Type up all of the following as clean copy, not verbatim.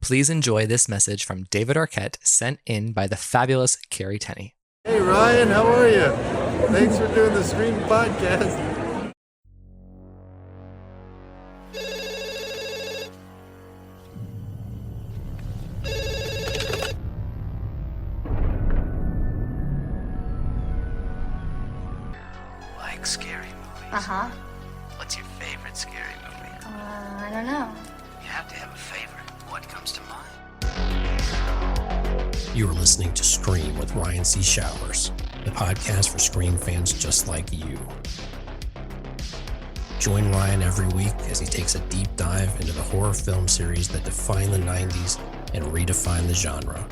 Please enjoy this message from David Arquette sent in by the fabulous Carrie Tenney. Hey Ryan, how are you? Thanks for doing the Scream podcast. Like scary movies? Uh-huh. What's your favorite scary movie? I don't know. You have to have a favorite. What comes to mind? You are listening to Scream with Ryan C. Showers, the podcast for Scream fans just like you. Join Ryan every week as he takes a deep dive into the horror film series that defined the 90s and redefined the genre.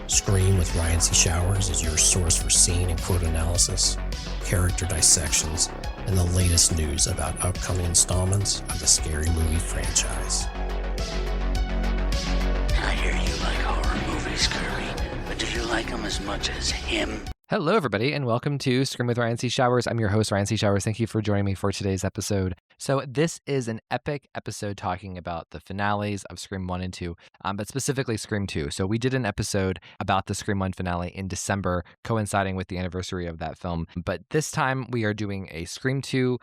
Scream with Ryan C. Showers is your source for scene and quote analysis, character dissections, and the latest news about upcoming installments of the Scary Movie franchise. I hear you like horror movies, Curly, but do you like them as much as him? Hello, everybody, and welcome to Scream with Ryan C. Showers. I'm your host, Ryan C. Showers. Thank you for joining me for today's episode. So this is an epic episode talking about the finales of Scream 1 and 2, but specifically Scream 2. So we did an episode about the Scream 1 finale in December, coinciding with the anniversary of that film. But this time we are doing a Scream 2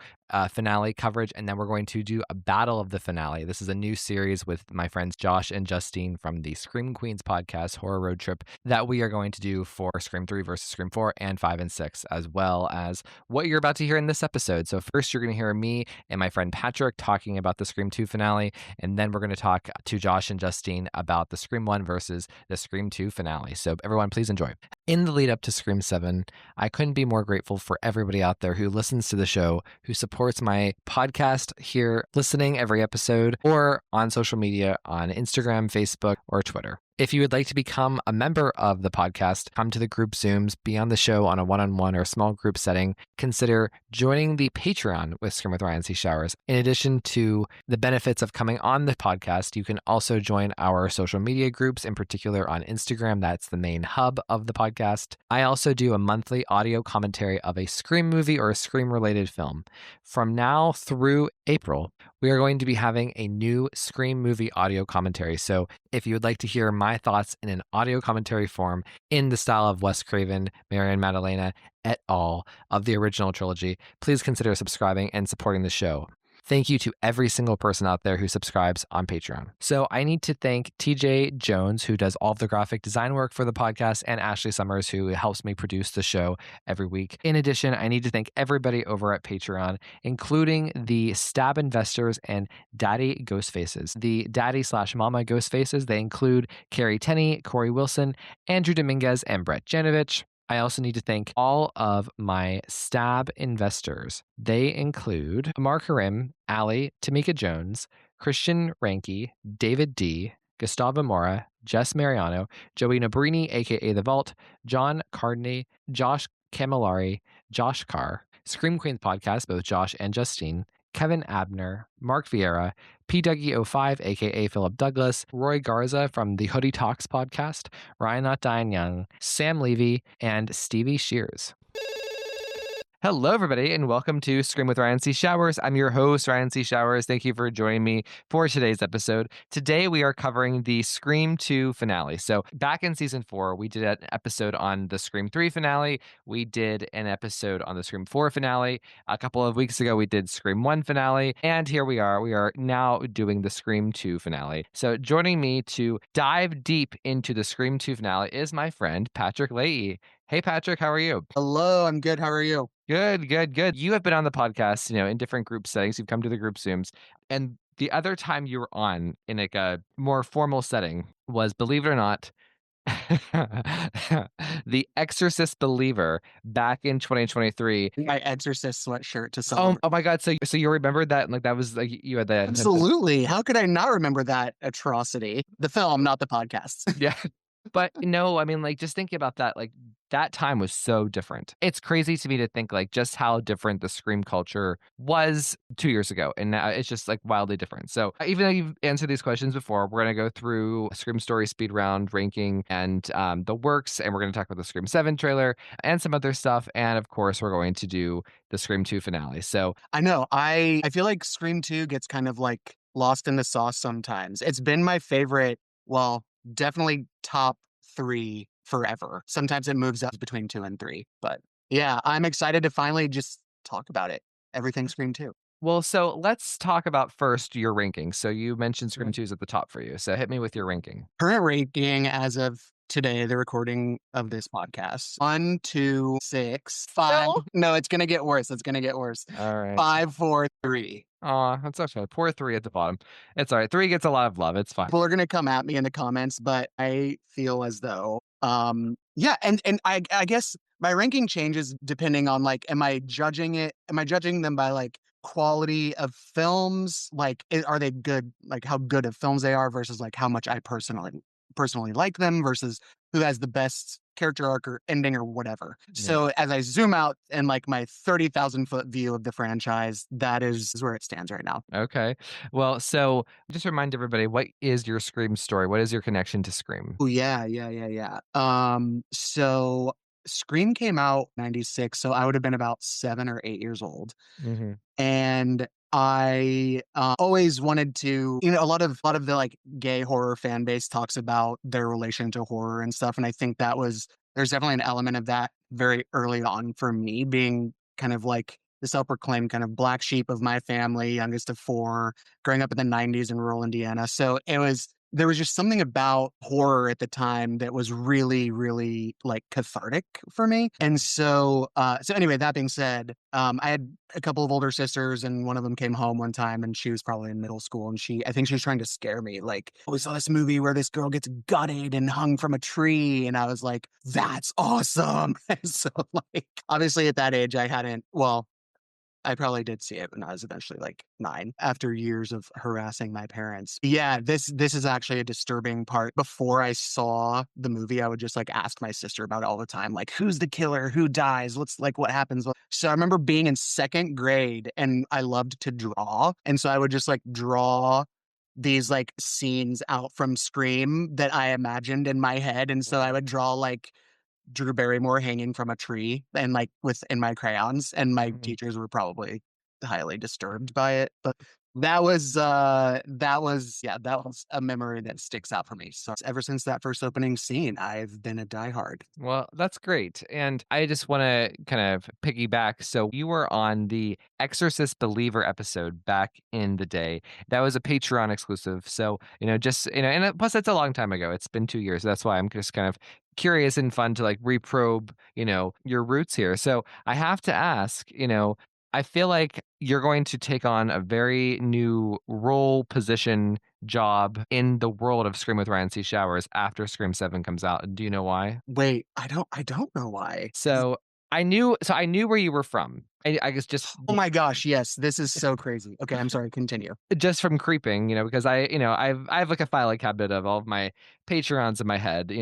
finale coverage, and then we're going to do a battle of the finale. This is a new series with my friends Josh and Justine from the Scream Queens podcast, Horror Road Trip, that we are going to do for Scream 3 versus Scream 4 and 5 and 6, as well as what you're about to hear in this episode. So first you're going to hear me and my friend Patrick talking about the Scream 2 finale, and then we're going to talk to Josh and Justine about the Scream 1 versus the Scream 2 finale. So everyone, please enjoy. In the lead up to Scream 7, I couldn't be more grateful for everybody out there who listens to the show, who supports my podcast here, listening every episode, or on social media on Instagram, Facebook, or Twitter. If you would like to become a member of the podcast, come to the group Zooms, be on the show on a one-on-one or small group setting, consider joining the Patreon with Scream with Ryan C. Showers. In addition to the benefits of coming on the podcast, you can also join our social media groups, in particular on Instagram. That's the main hub of the podcast. I also do a monthly audio commentary of a Scream movie or a Scream-related film. From now through April, we are going to be having a new Scream movie audio commentary. So if you would like to hear my thoughts in an audio commentary form in the style of Wes Craven, Marion Maddalena, et al. Of the original trilogy, please consider subscribing and supporting the show. Thank you to every single person out there who subscribes on Patreon. So I need to thank TJ Jones, who does all of the graphic design work for the podcast, and Ashley Summers, who helps me produce the show every week. In addition, I need to thank everybody over at Patreon, including the Stab Investors and Daddy Ghostfaces. The Daddy/Mama Ghostfaces, they include Carrie Tenney, Corey Wilson, Andrew Dominguez, and Brett Janovich. I also need to thank all of my Stab investors. They include Mark Harim, Ali, Tamika Jones, Christian Ranke, David D., Gustavo Mora, Jess Mariano, Joey Nabrini, aka The Vault, John Cardney, Josh Camillari, Josh Carr, Scream Queens podcast, both Josh and Justine, Kevin Abner, Mark Vieira, PWO5, aka Philip Douglas, Roy Garza from the Hoodie Talks podcast, Ryan Not Dying Young, Sam Levy, and Stevie Shears. Hello, everybody, and welcome to Scream with Ryan C. Showers. I'm your host, Ryan C. Showers. Thank you for joining me for today's episode. Today, we are covering the Scream 2 finale. So back in season 4, we did an episode on the Scream 3 finale. We did an episode on the Scream 4 finale. A couple of weeks ago, we did Scream 1 finale. And here we are. We are now doing the Scream 2 finale. So joining me to dive deep into the Scream 2 finale is my friend, Patrick Leahy. Hey, Patrick, how are you? Hello, I'm good. How are you? Good. You have been on the podcast, in different group settings. You've come to the group Zooms. And the other time you were on in like a more formal setting was, believe it or not, The Exorcist Believer back in 2023. My Exorcist sweatshirt to celebrate. Oh my God. So you remembered that? Like that was like you had that. Absolutely. How could I not remember that atrocity? The film, not the podcast. Yeah. But no, I mean, like, just thinking about that, like, that time was so different. It's crazy to me to think, like, just how different the Scream culture was 2 years ago. And now it's just, like, wildly different. So even though you've answered these questions before, we're going to go through Scream Story speed round ranking and the works. And we're going to talk about the Scream 7 trailer and some other stuff. And, of course, we're going to do the Scream 2 finale. So I know. I feel like Scream 2 gets kind of, like, lost in the sauce sometimes. It's been my favorite, well, definitely top 3 forever. Sometimes it moves up between 2 and 3, but yeah, I'm excited to finally just talk about it. Everything Scream 2. Well, so let's talk about first your ranking. So you mentioned Scream 2 is at the top for you. So hit me with your ranking. Current ranking as of today, the recording of this podcast. 1, 2, 6, 5. No. No, it's gonna get worse. It's gonna get worse. All right. 5, 4, 3. Aw, that's okay. Poor 3 at the bottom. It's all right. 3 gets a lot of love. It's fine. People are gonna come at me in the comments, but I feel as though, yeah, and I guess my ranking changes depending on like, am I judging them by like quality of films? Like, are they good? Like, how good of films they are versus like how much I personally like them versus who has the best character arc or ending or whatever. Yeah. So as I zoom out and like my 30,000-foot view of the franchise, that is where it stands right now. Okay. Well, so just remind everybody, what is your Scream story? What is your connection to Scream? Oh yeah. So Scream came out 96, so I would have been about 7 or 8 years old. Mm-hmm. And I always wanted to, a lot of the like gay horror fan base talks about their relation to horror and stuff, and I think there's definitely an element of that very early on for me, being kind of like the self-proclaimed kind of black sheep of my family, youngest of 4, growing up in the 90s in rural Indiana. So there was just something about horror at the time that was really, really like cathartic for me. And so anyway, that being said, I had a couple of older sisters, and one of them came home one time, and she was probably in middle school, and I think she was trying to scare me. Like, "Oh, we saw this movie where this girl gets gutted and hung from a tree," and I was like, "That's awesome!" And so, like, obviously at that age, I probably did see it when I was eventually like 9 after years of harassing my parents. Yeah, this is actually a disturbing part. Before I saw the movie, I would just like ask my sister about it all the time. Like, who's the killer? Who dies? What happens? So I remember being in 2nd grade and I loved to draw. And so I would just like draw these like scenes out from Scream that I imagined in my head. And so I would draw like Drew Barrymore hanging from a tree and like in my crayons, and my teachers were probably highly disturbed by it. But that was a memory that sticks out for me. So ever since that first opening scene, I've been a diehard. Well, that's great. And I just want to kind of piggyback. So you were on the Exorcist Believer episode back in the day. That was a Patreon exclusive. So, and plus that's a long time ago. It's been 2 years. That's why I'm just kind of curious and fun to like reprobe, your roots here. So I have to ask, I feel like you're going to take on a very new role, position, job in the world of Scream with Ryan C. Showers after Scream 7 comes out. Do you know why? Wait, I don't know why. So I knew where you were from. I guess just Oh my gosh, yes, this is so crazy. Okay, I'm sorry, continue. just from creeping, because I have like a filing cabinet of all of my Patreons in my head,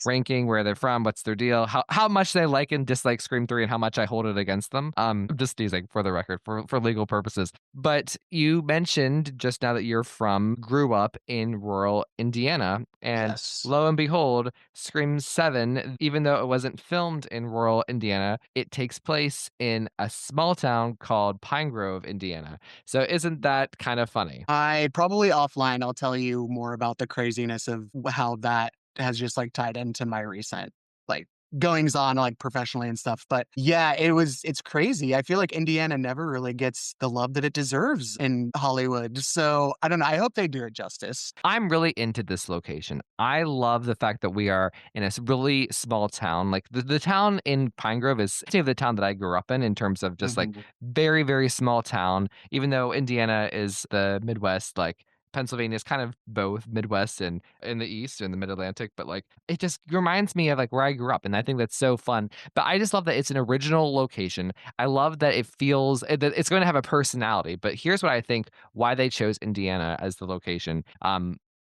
ranking where they're from, what's their deal, how much they like and dislike Scream 3 and how much I hold it against them. I'm just teasing for the record for legal purposes. But you mentioned just now that grew up in rural Indiana, and Yes. lo and behold, Scream 7, even though it wasn't filmed in rural Indiana, it takes place in a small town called Pine Grove, Indiana. So isn't that kind of funny? I probably offline, I'll tell you more about the craziness of how that has just like tied into my recent like goings on like professionally and stuff. But yeah, it's crazy. I feel like Indiana never really gets the love that it deserves in Hollywood. So I don't know. I hope they do it justice. I'm really into this location. I love the fact that we are in a really small town. Like the town in Pine Grove is the town that I grew up in terms of just like Mhm. very, very small town, even though Indiana is the Midwest, like Pennsylvania is kind of both Midwest and in the East and the Mid Atlantic, but like it just reminds me of like where I grew up. And I think that's so fun. But I just love that it's an original location. I love that it feels that it's going to have a personality. But here's what I think why they chose Indiana as the location.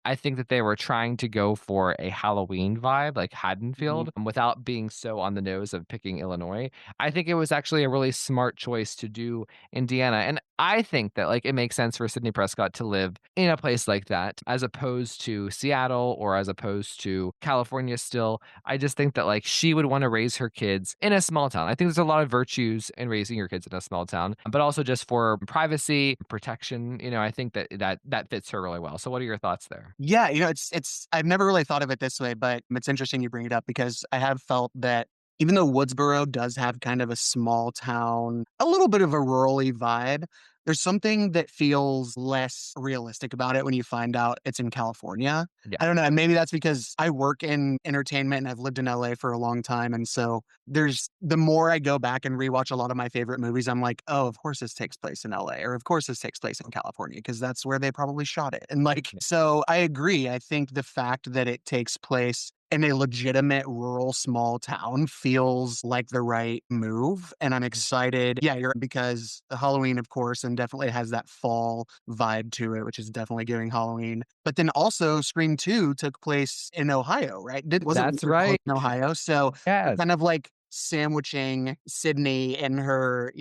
I think that they were trying to go for a Halloween vibe, like Mhm. Haddonfield, without being so on the nose of picking Illinois. I think it was actually a really smart choice to do Indiana. And I think that like it makes sense for Sidney Prescott to live in a place like that as opposed to Seattle or as opposed to California still. I just think that like she would want to raise her kids in a small town. I think there's a lot of virtues in raising your kids in a small town, but also just for privacy, protection, I think that fits her really well. So what are your thoughts there? Yeah, it's I've never really thought of it this way, but it's interesting you bring it up because I have felt that even though Woodsboro does have kind of a small town, a little bit of a rurally vibe, there's something that feels less realistic about it when you find out it's in California. Yeah. I don't know, and maybe that's because I work in entertainment and I've lived in LA for a long time, and so there's the more I go back and rewatch a lot of my favorite movies, I'm like, "Oh, of course this takes place in LA, or of course this takes place in California because that's where they probably shot it." And like, so I agree. I think the fact that it takes place in a legitimate rural small town feels like the right move. And I'm excited. Yeah, you're because Halloween, of course, and definitely has that fall vibe to it, which is definitely giving Halloween. But then also Scream 2 took place in Ohio, right? Wasn't That's Winter College right. in Ohio? So Yes. kind of like sandwiching Sydney and her,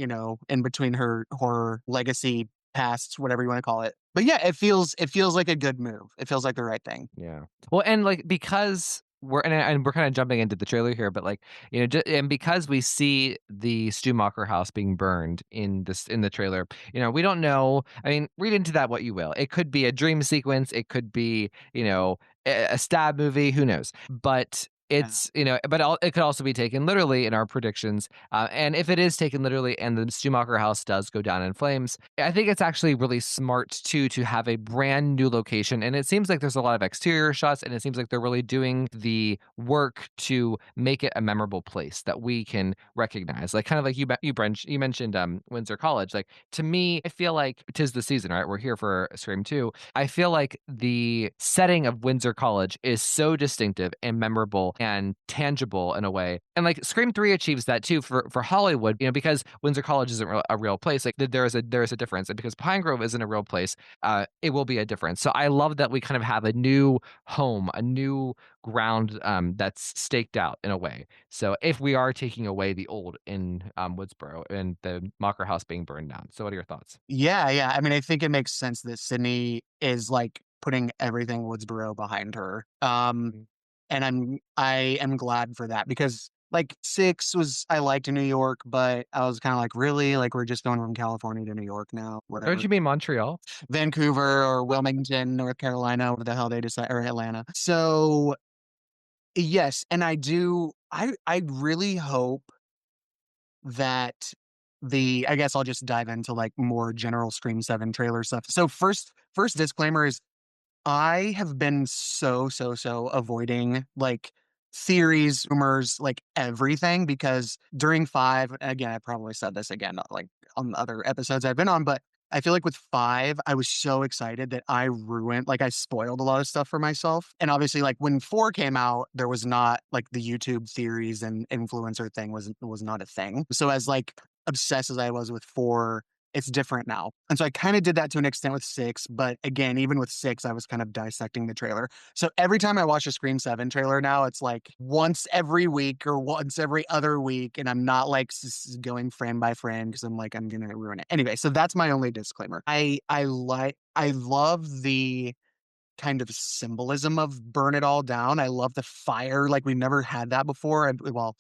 in between her horror legacy pasts, whatever you want to call it. But yeah, it feels like a good move. It feels like the right thing. Yeah. Well, and like because we're kind of jumping into the trailer here, but like and because we see the Stumacher house being burned in the trailer, we don't know. I mean, read into that what you will. It could be a dream sequence. It could be a stab movie. Who knows? But Yeah. it's but it could also be taken literally in our predictions. And if it is taken literally, and the Stumacher house does go down in flames, I think it's actually really smart too to have a brand new location. And it seems like there's a lot of exterior shots, and it seems like they're really doing the work to make it a memorable place that we can recognize. Like kind of like you mentioned Windsor College. Like to me, I feel like 'tis the season, right? We're here for Scream 2. I feel like the setting of Windsor College is so distinctive and memorable and tangible in a way. And like Scream 3 achieves that too for Hollywood, because Windsor College isn't a real place. Like there is a difference. And because Pine Grove isn't a real place, it will be a difference. So I love that we kind of have a new home, a new ground that's staked out in a way. So if we are taking away the old in Woodsboro and the Mocker House being burned down, so what are your thoughts? Yeah, yeah. I mean, I think it makes sense that Sydney is like putting everything Woodsboro behind her. And I am glad for that because like 6 was I liked in New York, but I was kind of like, really? Like we're just going from California to New York now, Don't whatever. you mean Montreal? Vancouver or Wilmington, North Carolina, whatever the hell they decide, or Atlanta. So yes, and I really hope that I guess I'll just dive into like more general Scream 7 trailer stuff. So first disclaimer is I have been so avoiding like theories, rumors, like everything because during 5, again, I probably said this again, like on other episodes I've been on, but I feel like with 5, I was so excited that I spoiled a lot of stuff for myself. And obviously, like when 4 came out, there was not like the YouTube theories and influencer thing was not a thing. So as like obsessed as I was with 4, it's different now. And so I kind of did that to an extent with 6, but again, even with 6, I was kind of dissecting the trailer. So every time I watch a Scream 7 trailer now, it's like once every week or once every other week. And I'm not like going frame by frame because I'm like, I'm going to ruin it. Anyway, so that's my only disclaimer. I love the kind of symbolism of burn it all down. I love the fire. Like we've never had that before. Well,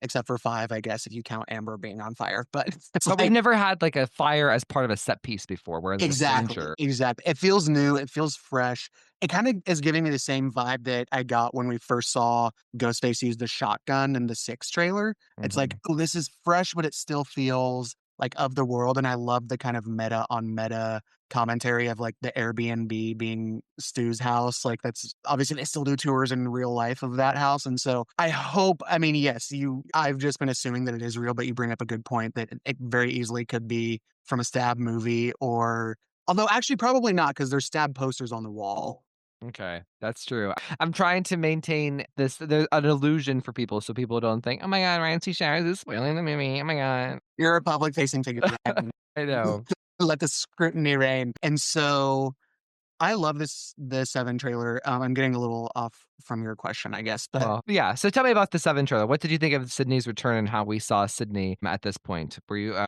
except for 5, I guess, if you count Amber being on fire. But it's But we've like, never had like a fire as part of a set piece before, whereas a exactly, slasher. exactly. It feels new, it feels fresh. It kind of is giving me the same vibe that I got when we first saw Ghostface use the shotgun in the 6 trailer. It's like, Mhm. "Oh, this is fresh, but it still feels like of the world," and I love the kind of meta on meta commentary of, like, the Airbnb being Stu's house, like, that's obviously, they still do tours in real life of that house, and so I mean, yes, I've just been assuming that it is real, but you bring up a good point that it very easily could be from a stab movie or although actually probably not because there's stab posters on the wall. Okay, that's true. I'm trying to maintain an illusion for people so people don't think, "Oh my god, Ryan C. Showers is spoiling the movie. Oh my god." You're a public facing figure, Ryan. I know. Let the scrutiny reign. And so I love the 7 trailer. I'm getting a little off from your question, I guess, but Well, yeah. So tell me about the 7 trailer. What did you think of Sydney's return and how we saw Sydney at this point?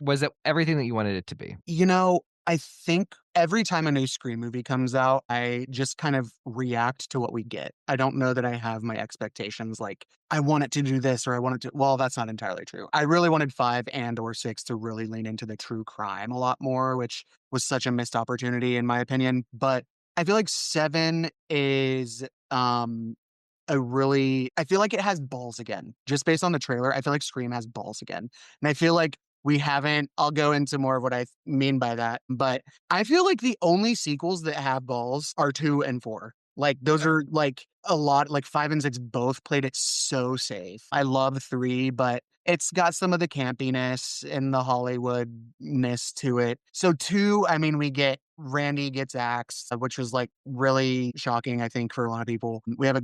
Was it everything that you wanted it to be? you know, I think every time a new Scream movie comes out, I just kind of react to what we get. I don't know that I have my expectations like, I want it to do this or I want it to. Well, that's not entirely true. I really wanted 5 and/or 6 to really lean into the true crime a lot more, which was such a missed opportunity in my opinion. But I feel like 7 is a really I feel like it has balls again. Just based on the trailer, I feel like Scream has balls again. And I feel like we haven't I'll go into more of what I mean by that, but I feel like the only sequels that have balls are 2 and 4. Like, those are, like, a lot like, 5 and 6 both played it so safe. I love 3, but it's got some of the campiness and the Hollywoodness to it. So 2, I mean, we get Randy gets axed, which was, like, really shocking, I think, for a lot of people. We have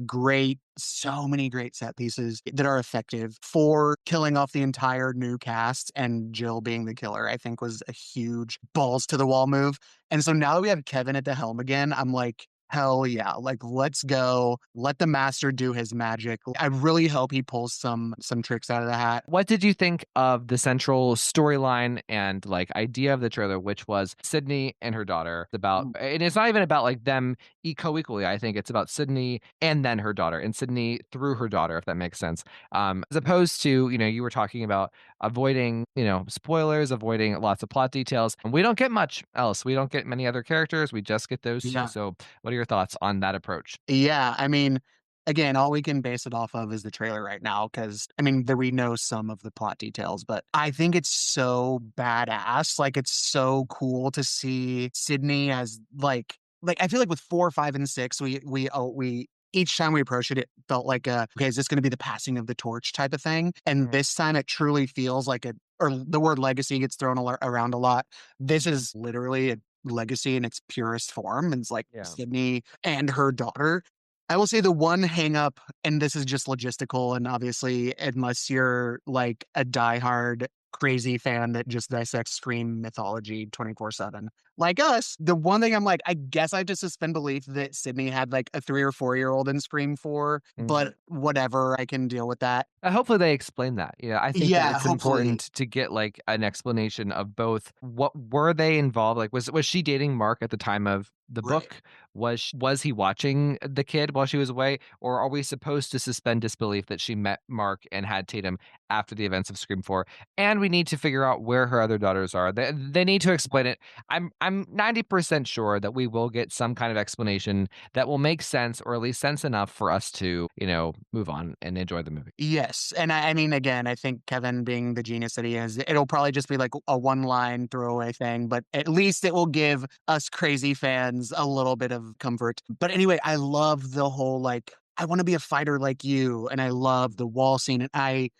so many great set pieces that are effective. 4, killing off the entire new cast and Jill being the killer, I think was a huge balls to the wall move. And so now that we have Kevin at the helm again, I'm like, hell yeah. Like, let's go. Let the master do his magic. I really hope he pulls some tricks out of the hat. What did you think of the central storyline and like idea of the trailer, which was Sydney and her daughter? And it's not even about like them co-equally. I think it's about Sydney and then her daughter, and Sydney through her daughter, if that makes sense. As opposed to, you were talking about avoiding, spoilers, avoiding lots of plot details. And we don't get much else. We don't get many other characters. We just get those two. Yeah. So, what are your thoughts on that approach? Yeah, I mean, again, all we can base it off of is the trailer right now because, I mean, we know some of the plot details, but I think it's so badass. Like, it's so cool to see Sydney as I feel like with 4, 5, and 6, we each time we approached it, it felt like okay, is this going to be the passing of the torch type of thing? And this time, it truly feels like or the word legacy gets thrown around a lot. This is literally a legacy in its purest form. And it's like Yeah. Sydney and her daughter. I will say the one hang up, and this is just logistical, and obviously, unless you're like a diehard crazy fan that just dissects Scream mythology 24/7, like us, the one thing I'm like, I guess I just suspend belief that Sydney had like a 3 or 4 year old in Scream 4, but whatever, I can deal with that. Hopefully they explain that. I think that Yeah, it's hopefully. important to get like an explanation of both. What were they involved? Like, was she dating Mark at the time of the Right. book? Was he watching the kid while she was away, or are we supposed to suspend disbelief that she met Mark and had Tatum after the events of Scream 4? And we need to figure out where her other daughters are. They need to explain it. I'm 90% sure that we will get some kind of explanation that will make sense, or at least sense enough for us to move on and enjoy the movie. Yes, and I mean, again, I think Kevin being the genius that he is, it'll probably just be like a one-line throwaway thing, but at least it will give us crazy fans a little bit of comfort. But anyway, I love the whole like, I want to be a fighter like you, and I love the wall scene, and I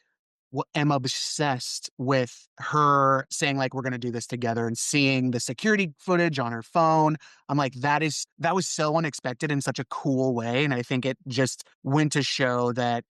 am obsessed with her saying like we're going to do this together and seeing the security footage on her phone. I'm like that was so unexpected in such a cool way, and I think it just went to show that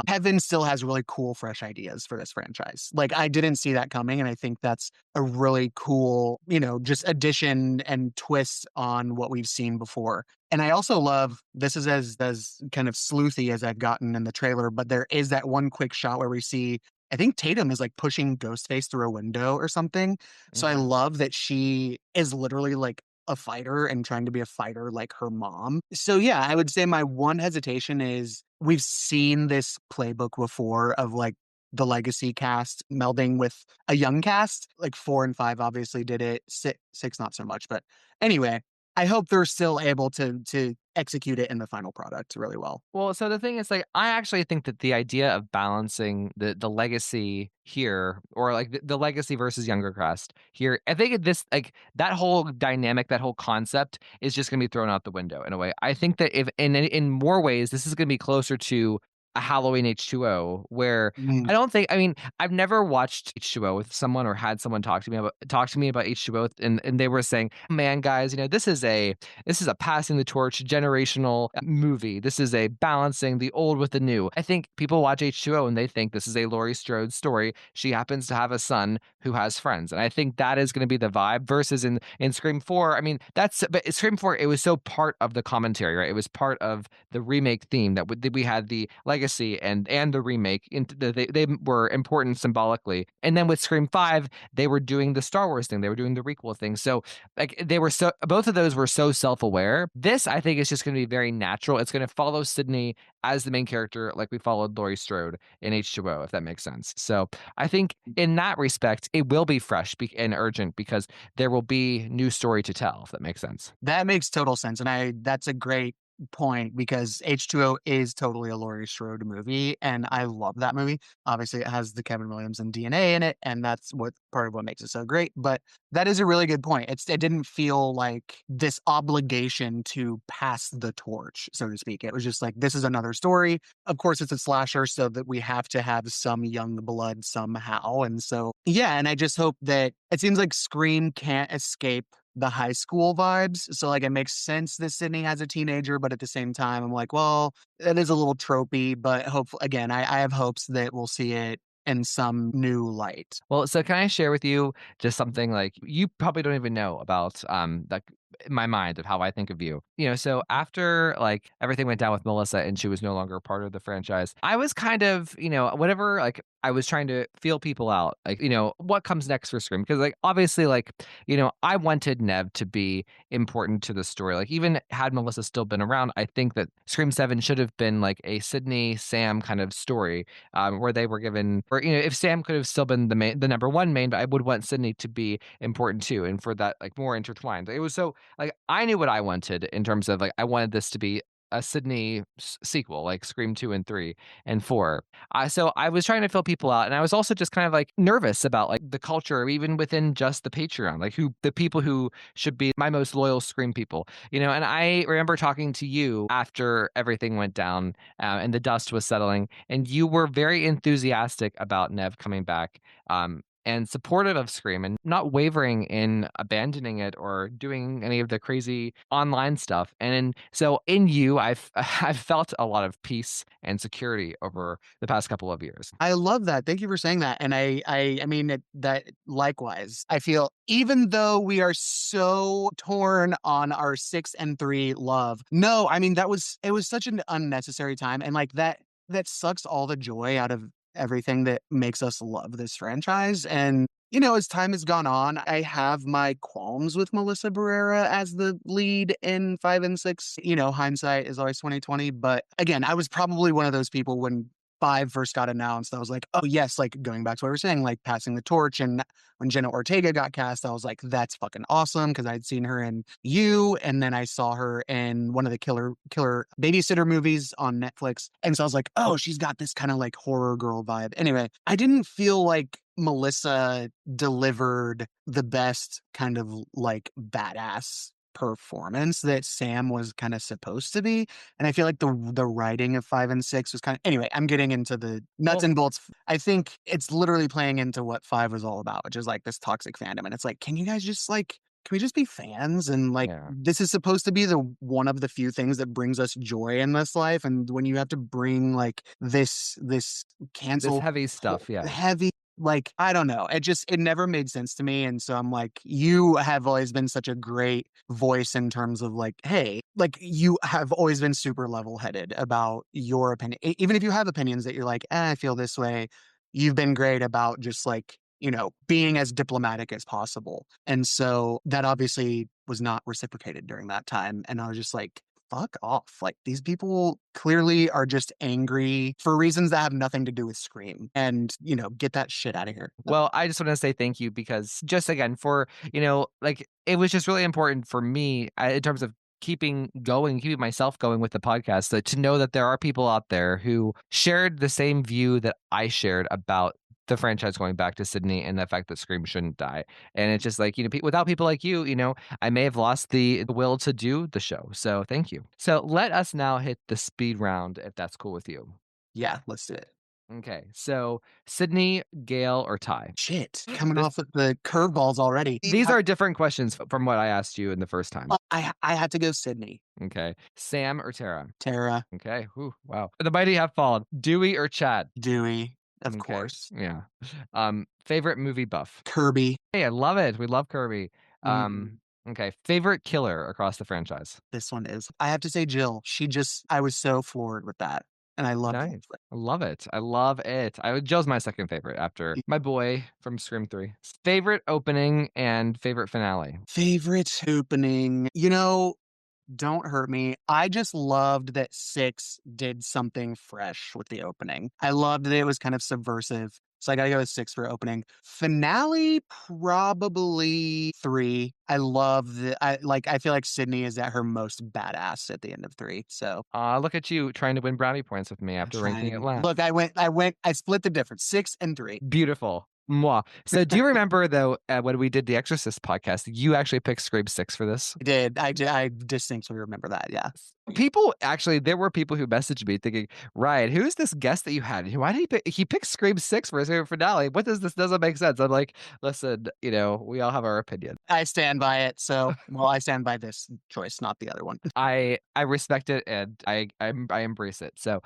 Kevin still has really cool, fresh ideas for this franchise. Like, I didn't see that coming, and I think that's a really cool, just addition and twist on what we've seen before. And I also love this is as kind of sleuthy as I've gotten in the trailer, but there is that one quick shot where we see I think Tatum is like pushing Ghostface through a window or something. So I Mhm. love that she is literally like a fighter and trying to be a fighter like her mom. So yeah, I would say my one hesitation is we've seen this playbook before of like the legacy cast melding with a young cast. Like 4 and 5 obviously did it. Six not so much. But anyway, I hope they're still able to execute it in the final product really well. Well, so the thing is, like, I actually think that the idea of balancing the legacy here, or like the legacy versus younger crest here, I think this like that whole dynamic, that whole concept is just going to be thrown out the window in a way. I think that if in more ways, this is going to be closer to a Halloween H2O, where Mm, I don't think. I mean, I've never watched H2O with someone or had someone talk to me about H2O, and they were saying, "Man, guys, this is a passing the torch generational movie. This is a balancing the old with the new." I think people watch H2O and they think this is a Laurie Strode story. She happens to have a son who has friends. And I think that is going to be the vibe versus in Scream 4. I mean, but Scream 4, it was so part of the commentary, right? It was part of the remake theme that we had the legacy legacy and the remake. They were important symbolically. And then with Scream 5, they were doing the Star Wars thing. They were doing the requel thing. So like they were so both of those were so self-aware. This I think is just going to be very natural. It's going to follow Sidney as the main character, like we followed Laurie Strode in H2O, if that makes sense. So I think in that respect, it will be fresh and urgent because there will be new story to tell, if that makes sense. That makes total sense, and that's a great point because H2O is totally a Laurie Strode movie, and I love that movie. Obviously, it has the Kevin Williamson DNA in it, and that's what part of what makes it so great. But that is a really good point. It didn't feel like this obligation to pass the torch, so to speak. It was just like this is another story. Of course, it's a slasher, so that we have to have some young blood somehow. And so yeah, and I just hope that it seems like Scream can't escape the high school vibes. So like it makes sense that Sydney has a teenager, but at the same time, I'm like, well, it is a little tropey, but hopefully again, I have hopes that we'll see it in some new light. Well, so can I share with you just something like you probably don't even know about like my mind of how I think of you. So after like everything went down with Melissa and she was no longer a part of the franchise, I was kind of, whatever like I was trying to feel people out, like, what comes next for Scream? Because like obviously like, I wanted Nev to be important to the story. Like even had Melissa still been around, I think that Scream 7 should have been like a Sydney Sam kind of story where they were given, or if Sam could have still been the number one main, but I would want Sydney to be important too, and for that like more intertwined. It was so like I knew what I wanted in terms of like I wanted this to be a Sydney sequel, like Scream 2 and 3 and 4. So I was trying to fill people out, and I was also just kind of like nervous about like the culture, even within just the Patreon, like who the people who should be my most loyal Scream people, And I remember talking to you after everything went down and the dust was settling, and you were very enthusiastic about Nev coming back. And supportive of Scream and not wavering in abandoning it or doing any of the crazy online stuff. And so in you, I've felt a lot of peace and security over the past couple of years. I love that. Thank you for saying that. And I mean that likewise. I feel even though we are so torn on our 6 and 3 love. No, I mean it was such an unnecessary time, and like that sucks all the joy out of everything that makes us love this franchise. And as time has gone on, I have my qualms with Melissa Barrera as the lead in 5 and 6. Hindsight is always 2020. But again, I was probably one of those people when 5 first got announced. I was like, oh yes, like going back to what we were saying, like passing the torch. And when Jenna Ortega got cast, I was like, that's fucking awesome because I'd seen her in You, and then I saw her in one of the killer babysitter movies on Netflix. And so I was like, oh, she's got this kind of like horror girl vibe. Anyway, I didn't feel like Melissa delivered the best kind of like badass performance that Sam was kind of supposed to be. And I feel like the writing of 5 and 6 was kind of anyway, I'm getting into the nuts and bolts. I think it's literally playing into what 5 was all about, which is like this toxic fandom. And it's like, can you guys just like can we just be fans? And like Yeah. this is supposed to be the one of the few things that brings us joy in this life. And when you have to bring like this This cancel heavy stuff. Yeah. heavy like, I don't know. It never made sense to me. And so I'm like, you have always been such a great voice in terms of like, hey, like you have always been super level headed about your opinion. Even if you have opinions that you're like, I feel this way, you've been great about just like, being as diplomatic as possible. And so that obviously was not reciprocated during that time. And I was just like, fuck off. Like these people clearly are just angry for reasons that have nothing to do with Scream. And, get that shit out of here. Well, I just want to say thank you because just again for, like it was just really important for me in terms of keeping myself going with the podcast, to know that there are people out there who shared the same view that I shared about the franchise going back to Sydney and the fact that Scream shouldn't die. And it's just like, without people like you, I may have lost the will to do the show. So thank you. So let us now hit the speed round if that's cool with you. Yeah, let's do it. Okay. So Sydney, Gail, or Ty? Shit. Coming This- off with the curveballs already. These are different questions from what I asked you in the first time. I had to go Sydney. Okay. Sam or Tara? Tara, Okay. Whew, wow. The mighty have fallen. Dewey or Chad? Dewey, of Okay, course. Yeah. Favorite movie buff? Kirby. Hey, I love it. We love Kirby. Mm, Okay. Favorite killer across the franchise? this one is. I have to say Jill. I was so floored with that. and I love that. Nice. I love it. I love it. Joe's my second favorite after my boy from Scream 3. Favorite opening and favorite finale. Favorite opening, don't hurt me. I just loved that 6 did something fresh with the opening. I loved that it was kind of subversive. So I gotta go with 6 for opening. Finale, probably 3. I feel like Sidney is at her most badass at the end of 3. So Look at you trying to win brownie points with me I'm after ranking it trying. last. Look, I split the difference, 6 and 3. Beautiful. Mwah. So do you remember though when we did the Exorcist podcast, you actually picked Scream 6 for this? I distinctly remember that, yeah. There were people who messaged me thinking, Ryan, who's this guest that you had? Why did he pick Scream 6 for his favorite finale? What does this doesn't make sense? I'm like, listen, we all have our opinion. I stand by it. So, well, I stand by this choice, not the other one. I respect it and I embrace it. So,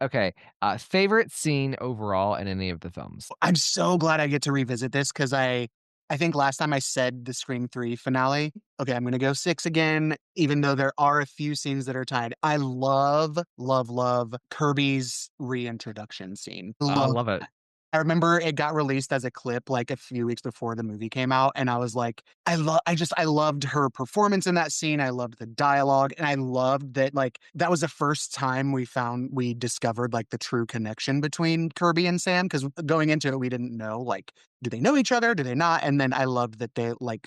okay. Favorite scene overall in any of the films? I'm so glad I get to revisit this because I think last time I said the Scream 3 finale. Okay, I'm gonna go 6 again, even though there are a few scenes that are tied. I love, love, love Kirby's reintroduction scene. I Love love it. I remember it got released as a clip like a few weeks before the movie came out, and I was like, I loved her performance in that scene. I loved the dialogue, and I loved that that was the first time we discovered like the true connection between Kirby and Sam because going into it we didn't know like do they know each other? Do they not? And then I loved that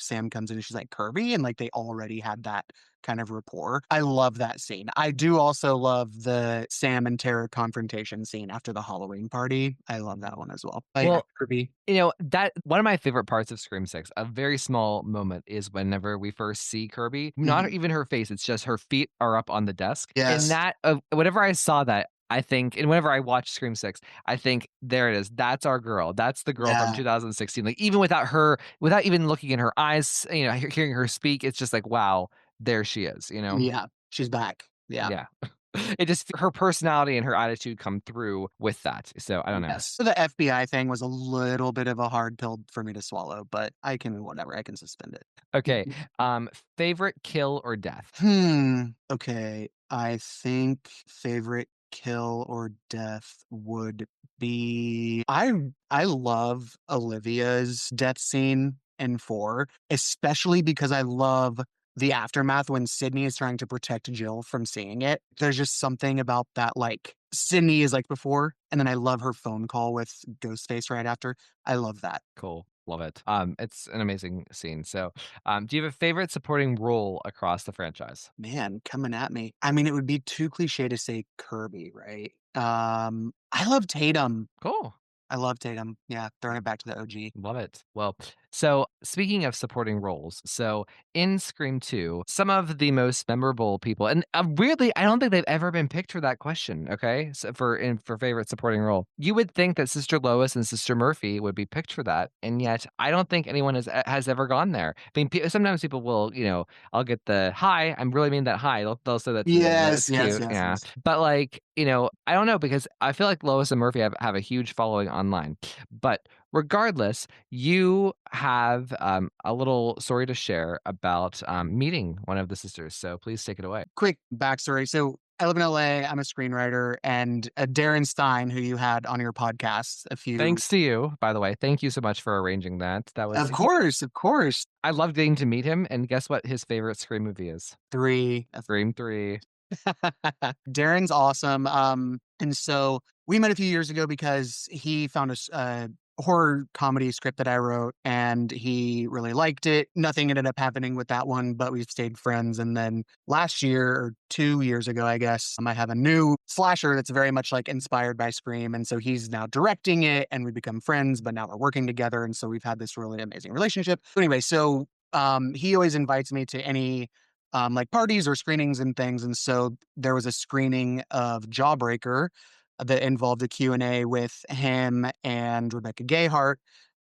Sam comes in and she's like Kirby, and like they already had that kind of rapport. I love that scene. I do also love the Sam and Tara confrontation scene after the Halloween party. I love that one as well. Well, Kirby. that one of my favorite parts of Scream 6, a very small moment is whenever we first see Kirby, not even her face, it's just her feet are up on the desk. And Yes. that, whenever I saw that, I think, and whenever I watch Scream 6, I think, there it is. That's our girl. That's the girl from Yeah. 2016. Like, even without even looking in her eyes, hearing her speak, it's just like, wow, there she is, Yeah. She's back. Yeah. Yeah. It just, her personality and her attitude come through with that. So I don't know. Yes. So the FBI thing was a little bit of a hard pill for me to swallow, but I can suspend it. Okay. Favorite kill or death? Okay. I think favorite kill or death would be I love Olivia's death scene in 4, especially because I love the aftermath when Sidney is trying to protect Jill from seeing it. There's just something about that like Sidney is like before, and then I love her phone call with Ghostface right after. I love that. Cool. Love it. It's an amazing scene. So, do you have a favorite supporting role across the franchise? Man, coming at me. I mean, it would be too cliche to say Kirby, right? I love Tatum. Cool. I love Tatum. Yeah, throwing it back to the OG. Love it. Well, so speaking of supporting roles, so in Scream 2, some of the most memorable people, and weirdly, I don't think they've ever been picked for that question. Okay, so for favorite supporting role, you would think that Sister Lois and Sister Murphy would be picked for that, and yet I don't think anyone has ever gone there. I mean, sometimes people will, I'll get the hi, I'm really mean that hi. They'll say that to me. Yes, It's yes, cute, yes, yeah. yes. But like, I don't know because I feel like Lois and Murphy have a huge following online, but regardless, you have a little story to share about meeting one of the sisters. So please take it away. Quick backstory. So I live in LA. I'm a screenwriter, and Darren Stein, who you had on your podcast a few. Thanks to you, by the way. Thank you so much for arranging that. That was Of course, of course. I loved getting to meet him. And guess what? His favorite Scream movie is 3. Scream 3. Darren's awesome. And so we met a few years ago because he found a horror comedy script that I wrote and he really liked it. Nothing ended up happening with that one, but we've stayed friends. And then last year or 2 years ago, I guess, I have a new slasher that's very much like inspired by Scream. And so he's now directing it and we become friends, but now we're working together. And so we've had this really amazing relationship. Anyway, so he always invites me to any like parties or screenings and things. And so there was a screening of Jawbreaker that involved a Q&A with him and Rebecca Gayheart.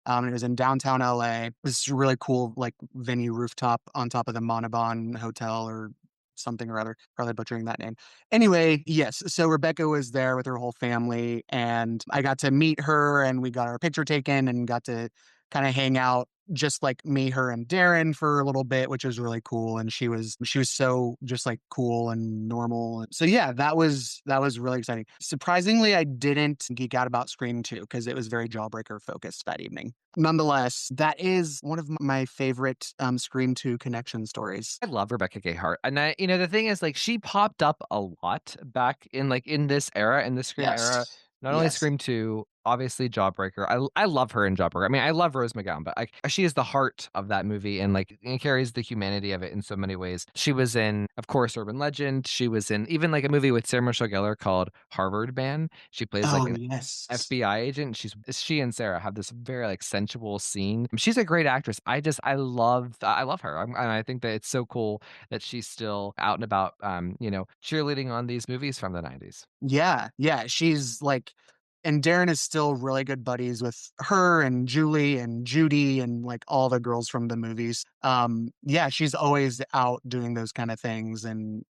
It was in downtown LA. This really cool like venue rooftop on top of the Monauban Hotel or something or other, probably butchering that name. Anyway, yes. So Rebecca was there with her whole family and I got to meet her and we got our picture taken and got to kind of hang out just like me, her, and Darren for a little bit, which was really cool. And she was so just like cool and normal. So yeah, that was really exciting. Surprisingly, I didn't geek out about Scream 2 because it was very Jawbreaker focused that evening. Nonetheless, that is one of my favorite Scream 2 connection stories. I love Rebecca Gayheart, and the thing is, like, she popped up a lot back in this era, in the Scream era. Yes. Not only Yes. Scream 2, obviously Jawbreaker. I love her in Jawbreaker. I mean, I love Rose McGowan, but, like, she is the heart of that movie and, like, and carries the humanity of it in so many ways. She was in, of course, Urban Legend. She was in even, like, a movie with Sarah Michelle Gellar called Harvard Man. She plays, like, Oh, an yes. FBI agent. She and Sarah have this very, like, sensual scene. She's a great actress. I love her, and I think that it's so cool that she's still out and about, cheerleading on these movies from the 90s. Yeah, yeah, she's like and Darren is still really good buddies with her and Julie and Judy and, like, all the girls from the movies. Yeah, she's always out doing those kinda things, and,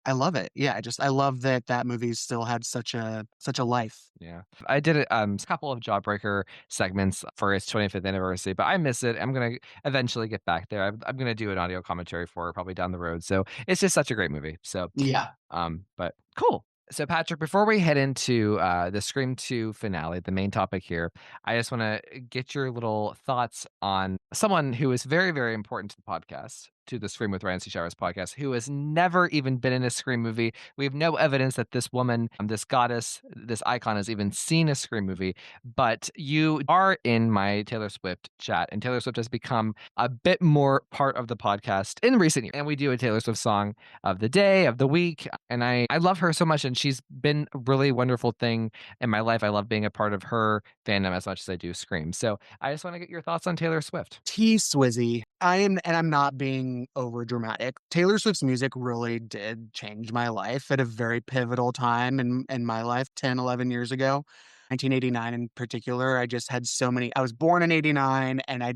I love it. Yeah, I love that that movie still had such a life. Yeah. I did a couple of Jawbreaker segments for its 25th anniversary, but I miss it. I'm gonna eventually get back there. I'm gonna do an audio commentary for it probably down the road. So it's just such a great movie. So, Yeah. but cool. So Patrick, before we head into the Scream 2 finale, the main topic here, I just want to get your little thoughts on someone who is very, very important to the podcast, to the Scream with Ryan C. Showers podcast, who has never even been in a Scream movie. We have no evidence that this woman, this goddess, this icon has even seen a Scream movie, but you are in my Taylor Swift chat, and Taylor Swift has become a bit more part of the podcast in recent years. And we do a Taylor Swift song of the day, of the week. And I love her so much, and she's been a really wonderful thing in my life. I love being a part of her fandom as much as I do Scream. So I just want to get your thoughts on Taylor Swift. T Swizzy. I'm not being over dramatic. Taylor Swift's music really did change my life at a very pivotal time in my life 10, 11 years ago. 1989 in particular, I just had so many I was born in '89 and I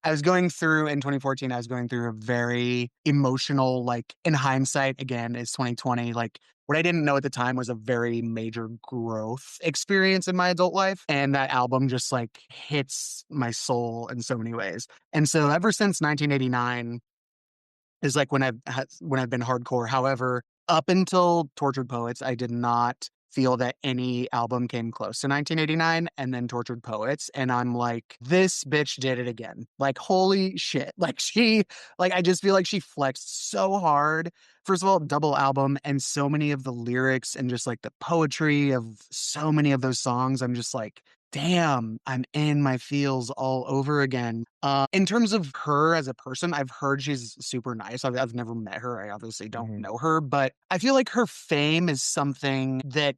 was going through in 2014, I was going through a very emotional, like, in hindsight, again, it's 2020, like, what I didn't know at the time was a very major growth experience in my adult life, and that album just, like, hits my soul in so many ways. And so ever since 1989 is, like, when I've been hardcore. However, up until Tortured Poets, I did not feel that any album came close to 1989, and then Tortured Poets, and I'm like, "This bitch did it again." Like, holy shit. I just feel like she flexed so hard. First of all, double album, and so many of the lyrics and just, like, the poetry of so many of those songs, I'm just like, "Damn, I'm in my feels all over again." In terms of her as a person, I've heard she's super nice. I've never met her. I obviously don't Mhm. know her, but I feel like her fame is something that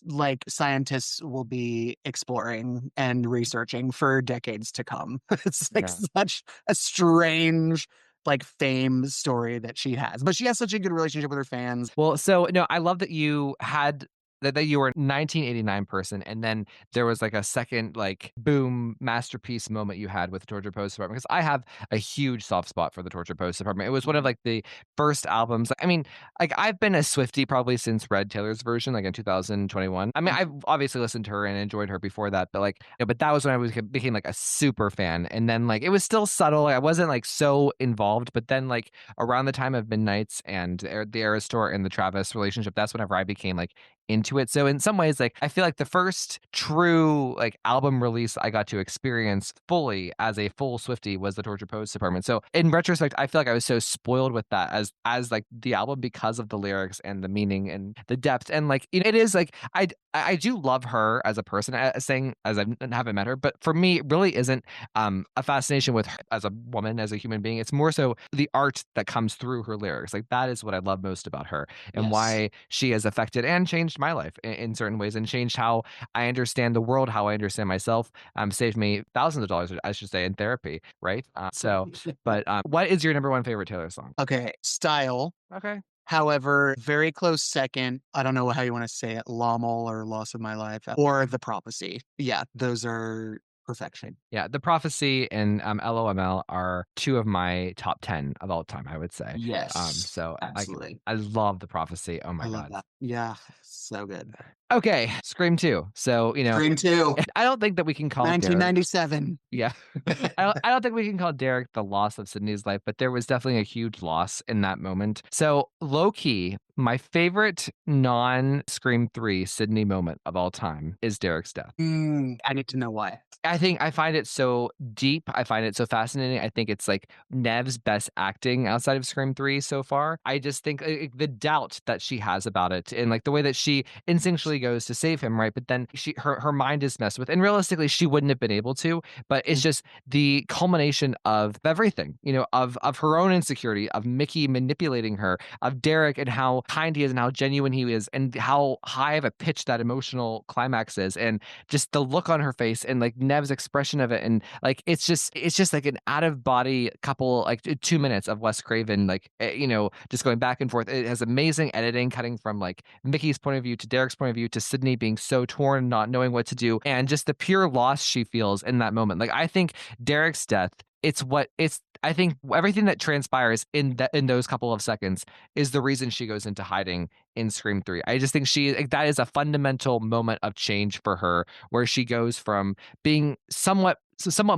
like scientists will be exploring and researching for decades to come. It's like Yeah. such a strange like fame story that she has, but she has such a good relationship with her fans. Well, so no, I love that you had that you were a 1989 person, and then there was like a second like boom masterpiece moment you had with the Torture Post Department, because I have a huge soft spot for the Torture Post Department. It was one of like the first albums. I mean, like I've been a Swiftie probably since Red Taylor's version, like in 2021. I mean, I've obviously listened to her and enjoyed her before that, but like, but that was when became like a super fan, and then like it was still subtle. Like, I wasn't like so involved, but then like around the time of Midnight's and the Eras Tour and the Travis relationship, that's whenever I became like into it. So in some ways, like I feel like the first true like album release I got to experience fully as a full Swiftie was the Torture Post Department. So in retrospect, I feel like I was so spoiled with that as like the album because of the lyrics and the meaning and the depth. And like it is like I do love her as a person, saying as I haven't met her, but for me, it really isn't a fascination with her as a woman, as a human being. It's more so the art that comes through her lyrics. Like that is what I love most about her, and Yes. why she has affected and changed my life in certain ways, and changed how I understand the world, how I understand myself. Saved me thousands of dollars, I should say, in therapy. Right. But what is your number one favorite Taylor song? Okay, Style. Okay. However, very close second, I don't know how you wanna say it, Lommel or Loss of My Life, or The Prophecy. Yeah, those are perfection. Yeah, The Prophecy and LOML are two of my top 10 of all time, I would say. Yes, So like absolutely. I love The Prophecy. Oh I my love god. that. Yeah, so good. Okay, Scream 2. So, Scream 2, I don't think that we can call Derek. 1997. Yeah. I don't think we can call Derek the loss of Sydney's life, but there was definitely a huge loss in that moment. So, low key, my favorite non Scream 3 Sydney moment of all time is Derek's death. I need to know why. I find it so deep. I find it so fascinating. I think it's like Nev's best acting outside of Scream 3 so far. I just think the doubt that she has about it and like the way that she instinctually goes to save him, right? But then her mind is messed with. And realistically, she wouldn't have been able to, but it's Mm. just the culmination of everything, of her own insecurity, of Mickey manipulating her, of Derek and how kind he is and how genuine he is, and how high of a pitch that emotional climax is. And just the look on her face and like Nev's expression of it, and like it's just like an out of body couple, like 2 minutes of Wes Craven, like just going back and forth. It has amazing editing, cutting from like Mickey's point of view to Derek's point of view to Sydney being so torn, not knowing what to do, and just the pure loss she feels in that moment. Like I think Derek's death, I think everything that transpires in those couple of seconds is the reason she goes into hiding in Scream 3. I just think that is a fundamental moment of change for her, where she goes from being somewhat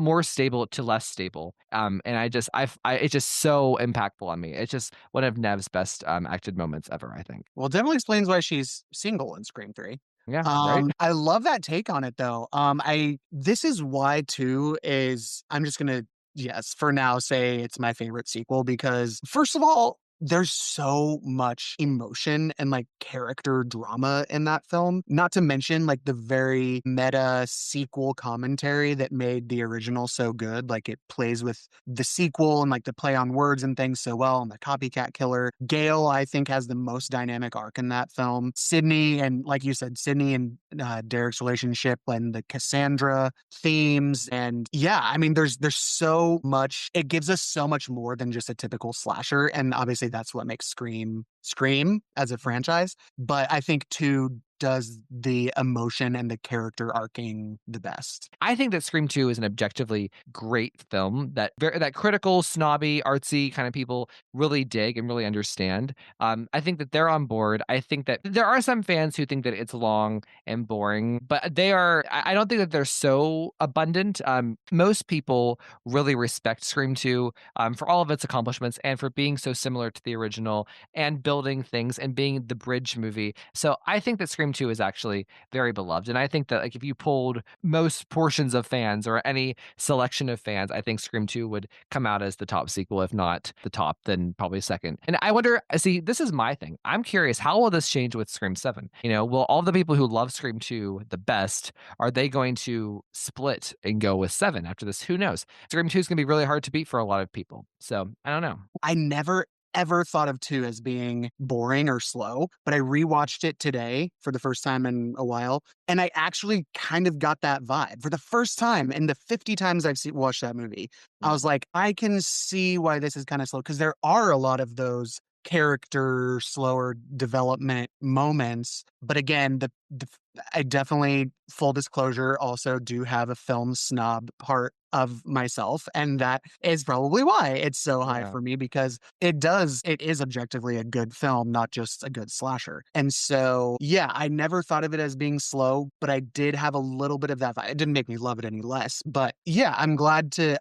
more stable to less stable. And it's just so impactful on me. It's just one of Nev's best acted moments ever, I think. Well, it definitely explains why she's single in Scream 3. Yeah, right? I love that take on it though. I This is why too is I'm just gonna, yes, for now say it's my favorite sequel because first of all, there's so much emotion and like character drama in that film. Not to mention like the very meta sequel commentary that made the original so good. Like it plays with the sequel and like the play on words and things so well. And the copycat killer. Gail, I think, has the most dynamic arc in that film. Sydney, and like you said, Sydney and Derek's relationship and the Cassandra themes. And yeah, I mean, there's so much. It gives us so much more than just a typical slasher. And obviously, that's what makes Scream as a franchise. But I think two does the emotion and the character arcing the best. I think that Scream 2 is an objectively great film that critical, snobby, artsy kind of people really dig and really understand. I think that they're on board. I think that there are some fans who think that it's long and boring, but I don't think that they're so abundant. Most people really respect Scream 2 for all of its accomplishments and for being so similar to the original and building things and being the bridge movie. So I think that Scream 2 is actually very beloved. And I think that like if you polled most portions of fans or any selection of fans, I think Scream 2 would come out as the top sequel, if not the top, then probably second. And I wonder, see, this is my thing. I'm curious, how will this change with Scream 7? Will all the people who love Scream 2 the best, are they going to split and go with 7 after this? Who knows? Scream 2 is going to be really hard to beat for a lot of people. So I don't know. I never ever thought of 2 as being boring or slow, but I rewatched it today for the first time in a while, and I actually kind of got that vibe. For the first time in the 50 times watched that movie, I was like, I can see why this is kind of slow because there are a lot of those character slower development moments. But again, I definitely, full disclosure, also do have a film snob part of myself, and that is probably why it's so high Yeah. for me because it is objectively a good film, not just a good slasher. And so, yeah, I never thought of it as being slow, but I did have a little bit of that vibe. It didn't make me love it any less, but yeah, I'm glad to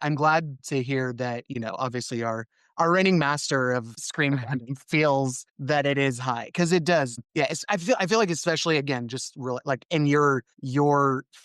hear that, obviously our reigning master of Scream fandom feels that it is high because it does. Yeah, I feel like especially again, just real like in your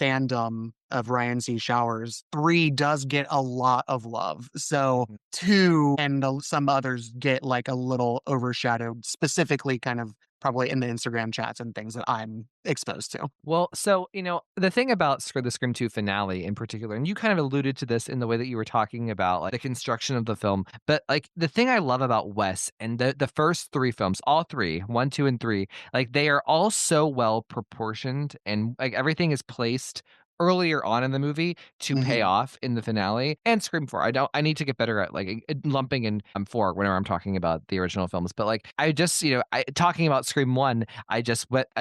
fandom of Ryan C. Showers, 3 does get a lot of love. So 2 and some others get like a little overshadowed, specifically kind of probably in the Instagram chats and things that I'm exposed to. Well, so, the thing about the Scream 2 finale in particular, and you kind of alluded to this in the way that you were talking about like the construction of the film, but like the thing I love about Wes and the first 3 films, all 3, 1, 2, and 3, like they are all so well proportioned and like everything is placed earlier on in the movie to pay Mhm. off in the finale. And Scream 4. I need to get better at like lumping in 4 whenever I'm talking about the original films. But like I just, talking about Scream 1, I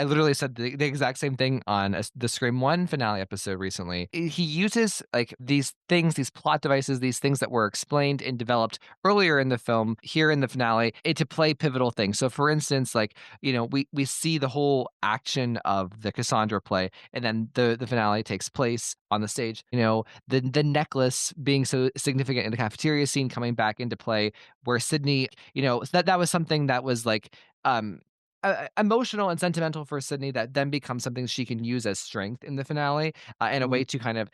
literally said the exact same thing on the Scream 1 finale episode recently. He uses like these things, these plot devices, these things that were explained and developed earlier in the film here in the finale to play pivotal things. So for instance, like, we see the whole action of the Cassandra play, and then the finale takes place on the stage. The necklace being so significant in the cafeteria scene coming back into play, where Sidney, that was something that was like emotional and sentimental for Sidney, that then becomes something she can use as strength in the finale, and a way Mhm. to kind of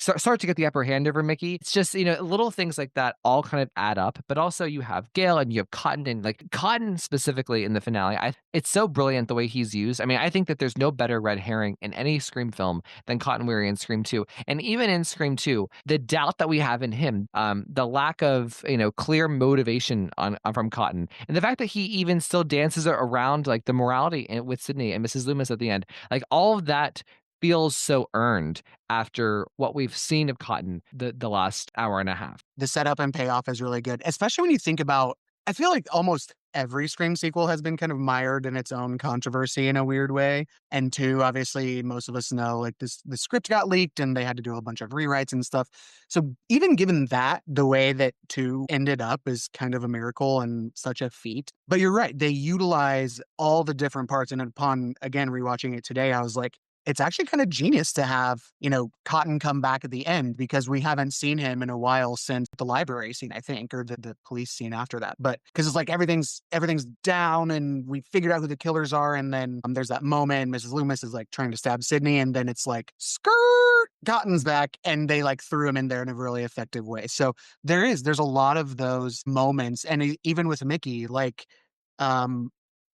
start to get the upper hand over Mickey. It's just, little things like that all kind of add up. But also you have Gale and you have Cotton, and like Cotton specifically in the finale. It's so brilliant the way he's used. I mean, I think that there's no better red herring in any Scream film than Cotton Weary in Scream 2. And even in Scream 2, the doubt that we have in him, the lack of, clear motivation from Cotton, and the fact that he even still dances around like the morality with Sidney and Mrs. Loomis at the end, like all of that feels so earned after what we've seen of Cotton the last hour and a half. The setup and payoff is really good, especially when you think about, I feel like almost every Scream sequel has been kind of mired in its own controversy in a weird way. And two, obviously, most of us know like the script got leaked and they had to do a bunch of rewrites and stuff. So even given that, the way that two ended up is kind of a miracle and such a feat. But you're right, they utilize all the different parts. And upon again rewatching it today, I was like, it's actually kind of genius to have, Cotton come back at the end, because we haven't seen him in a while since the library scene, I think, or the police scene after that. But because it's like everything's down and we figured out who the killers are. And then there's that moment Mrs. Loomis is like trying to stab Sidney. And then it's like, skirt, Cotton's back. And they like threw him in there in a really effective way. So there's a lot of those moments. And even with Mickey, like, um,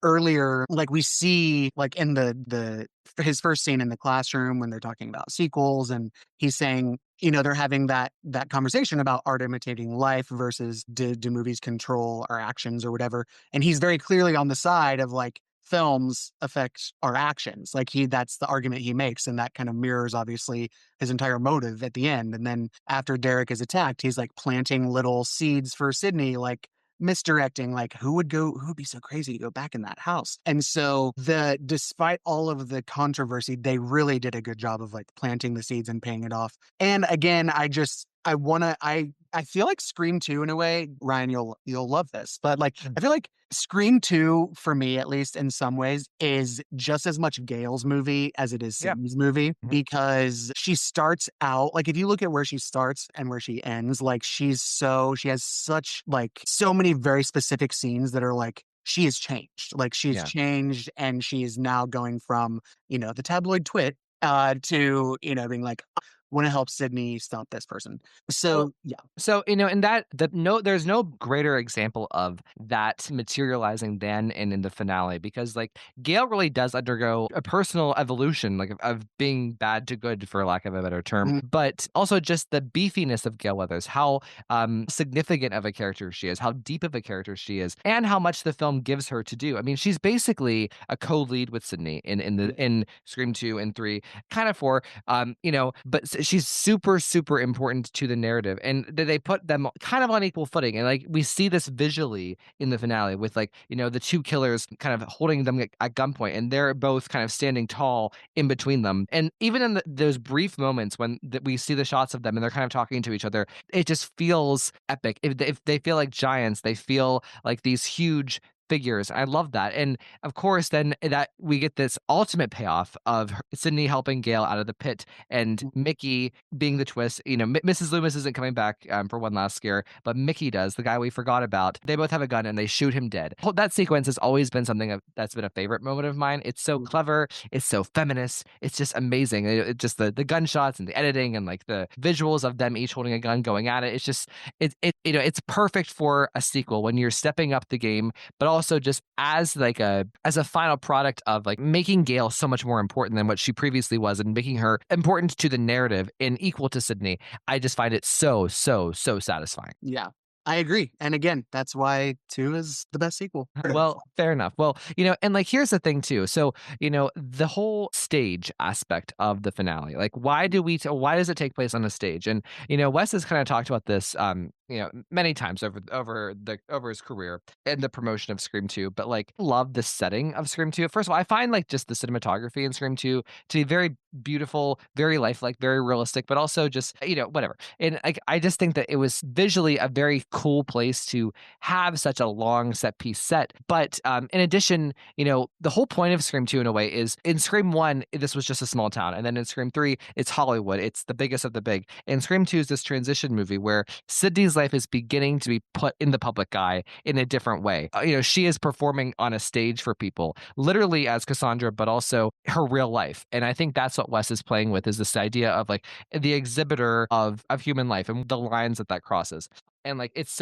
earlier, like we see like in the his first scene in the classroom when they're talking about sequels, and he's saying, they're having that conversation about art imitating life versus do movies control our actions or whatever. And he's very clearly on the side of like films affect our actions. Like that's the argument he makes, and that kind of mirrors obviously his entire motive at the end. And then after Derek is attacked, he's like planting little seeds for Sidney, like misdirecting, like who would be so crazy to go back in that house. And so despite all of the controversy, they really did a good job of like planting the seeds and paying it off. And again, I feel like Scream 2 in a way, Ryan, you'll love this, but like I feel like Scream 2 for me, at least in some ways, is just as much Gail's movie as it is Yeah. Sydney's movie, Mhm. because she starts out, like if you look at where she starts and where she ends, like she has such like so many very specific scenes that are like she has changed. Like she's Yeah. changed, and she is now going from, the tabloid twit to, being like, want to help Sydney stop this person. Well, So yeah. so, and there's no greater example of that materializing than in the finale, because like Gail really does undergo a personal evolution, like of being bad to good, for lack of a better term, Mhm. but also just the beefiness of Gail Weathers, how significant of a character she is, how deep of a character she is, and how much the film gives her to do. I mean, she's basically a co-lead with Sidney in Scream 2 and 3, kind of 4, but she's super, super important to the narrative, and they put them kind of on equal footing. And like we see this visually in the finale with like, the two killers kind of holding them at gunpoint, and they're both kind of standing tall in between them. And even in those brief moments when we see the shots of them and they're kind of talking to each other, it just feels epic. If they feel like giants, they feel like these huge figures. I love that. And of course, then that we get this ultimate payoff of Sydney helping Gail out of the pit, and Mickey being the twist. Mrs. Loomis isn't coming back for one last scare, but Mickey does, the guy we forgot about. They both have a gun and they shoot him dead. That sequence has always been something that's been a favorite moment of mine. It's so clever. It's so feminist. It's just amazing. Just the gunshots and the editing and like the visuals of them each holding a gun going at it. It's just, it's perfect for a sequel when you're stepping up the game, but also just as a final product of like making Gail so much more important than what she previously was, and making her important to the narrative and equal to Sidney. I just find it so, so, so satisfying. Yeah. I agree. And again, that's why 2 is the best sequel. Well, fair enough. Well, and like here's the thing too. So, the whole stage aspect of the finale. Like why does it take place on a stage? And Wes has kind of talked about this many times over his career and the promotion of Scream 2, but like love the setting of Scream 2. First of all, I find like just the cinematography in Scream 2 to be very beautiful, very lifelike, very realistic, but also just, whatever. And like I just think that it was visually a very cool place to have such a long set piece set. But in addition, the whole point of Scream 2 in a way is in Scream 1, this was just a small town. And then in Scream 3, it's Hollywood. It's the biggest of the big. And Scream 2 is this transition movie where Sidney's life is beginning to be put in the public eye in a different way. She is performing on a stage for people, literally as Cassandra, but also her real life. And I think that's what Wes is playing with, is this idea of like the exhibitor of human life and the lines that crosses. And like it's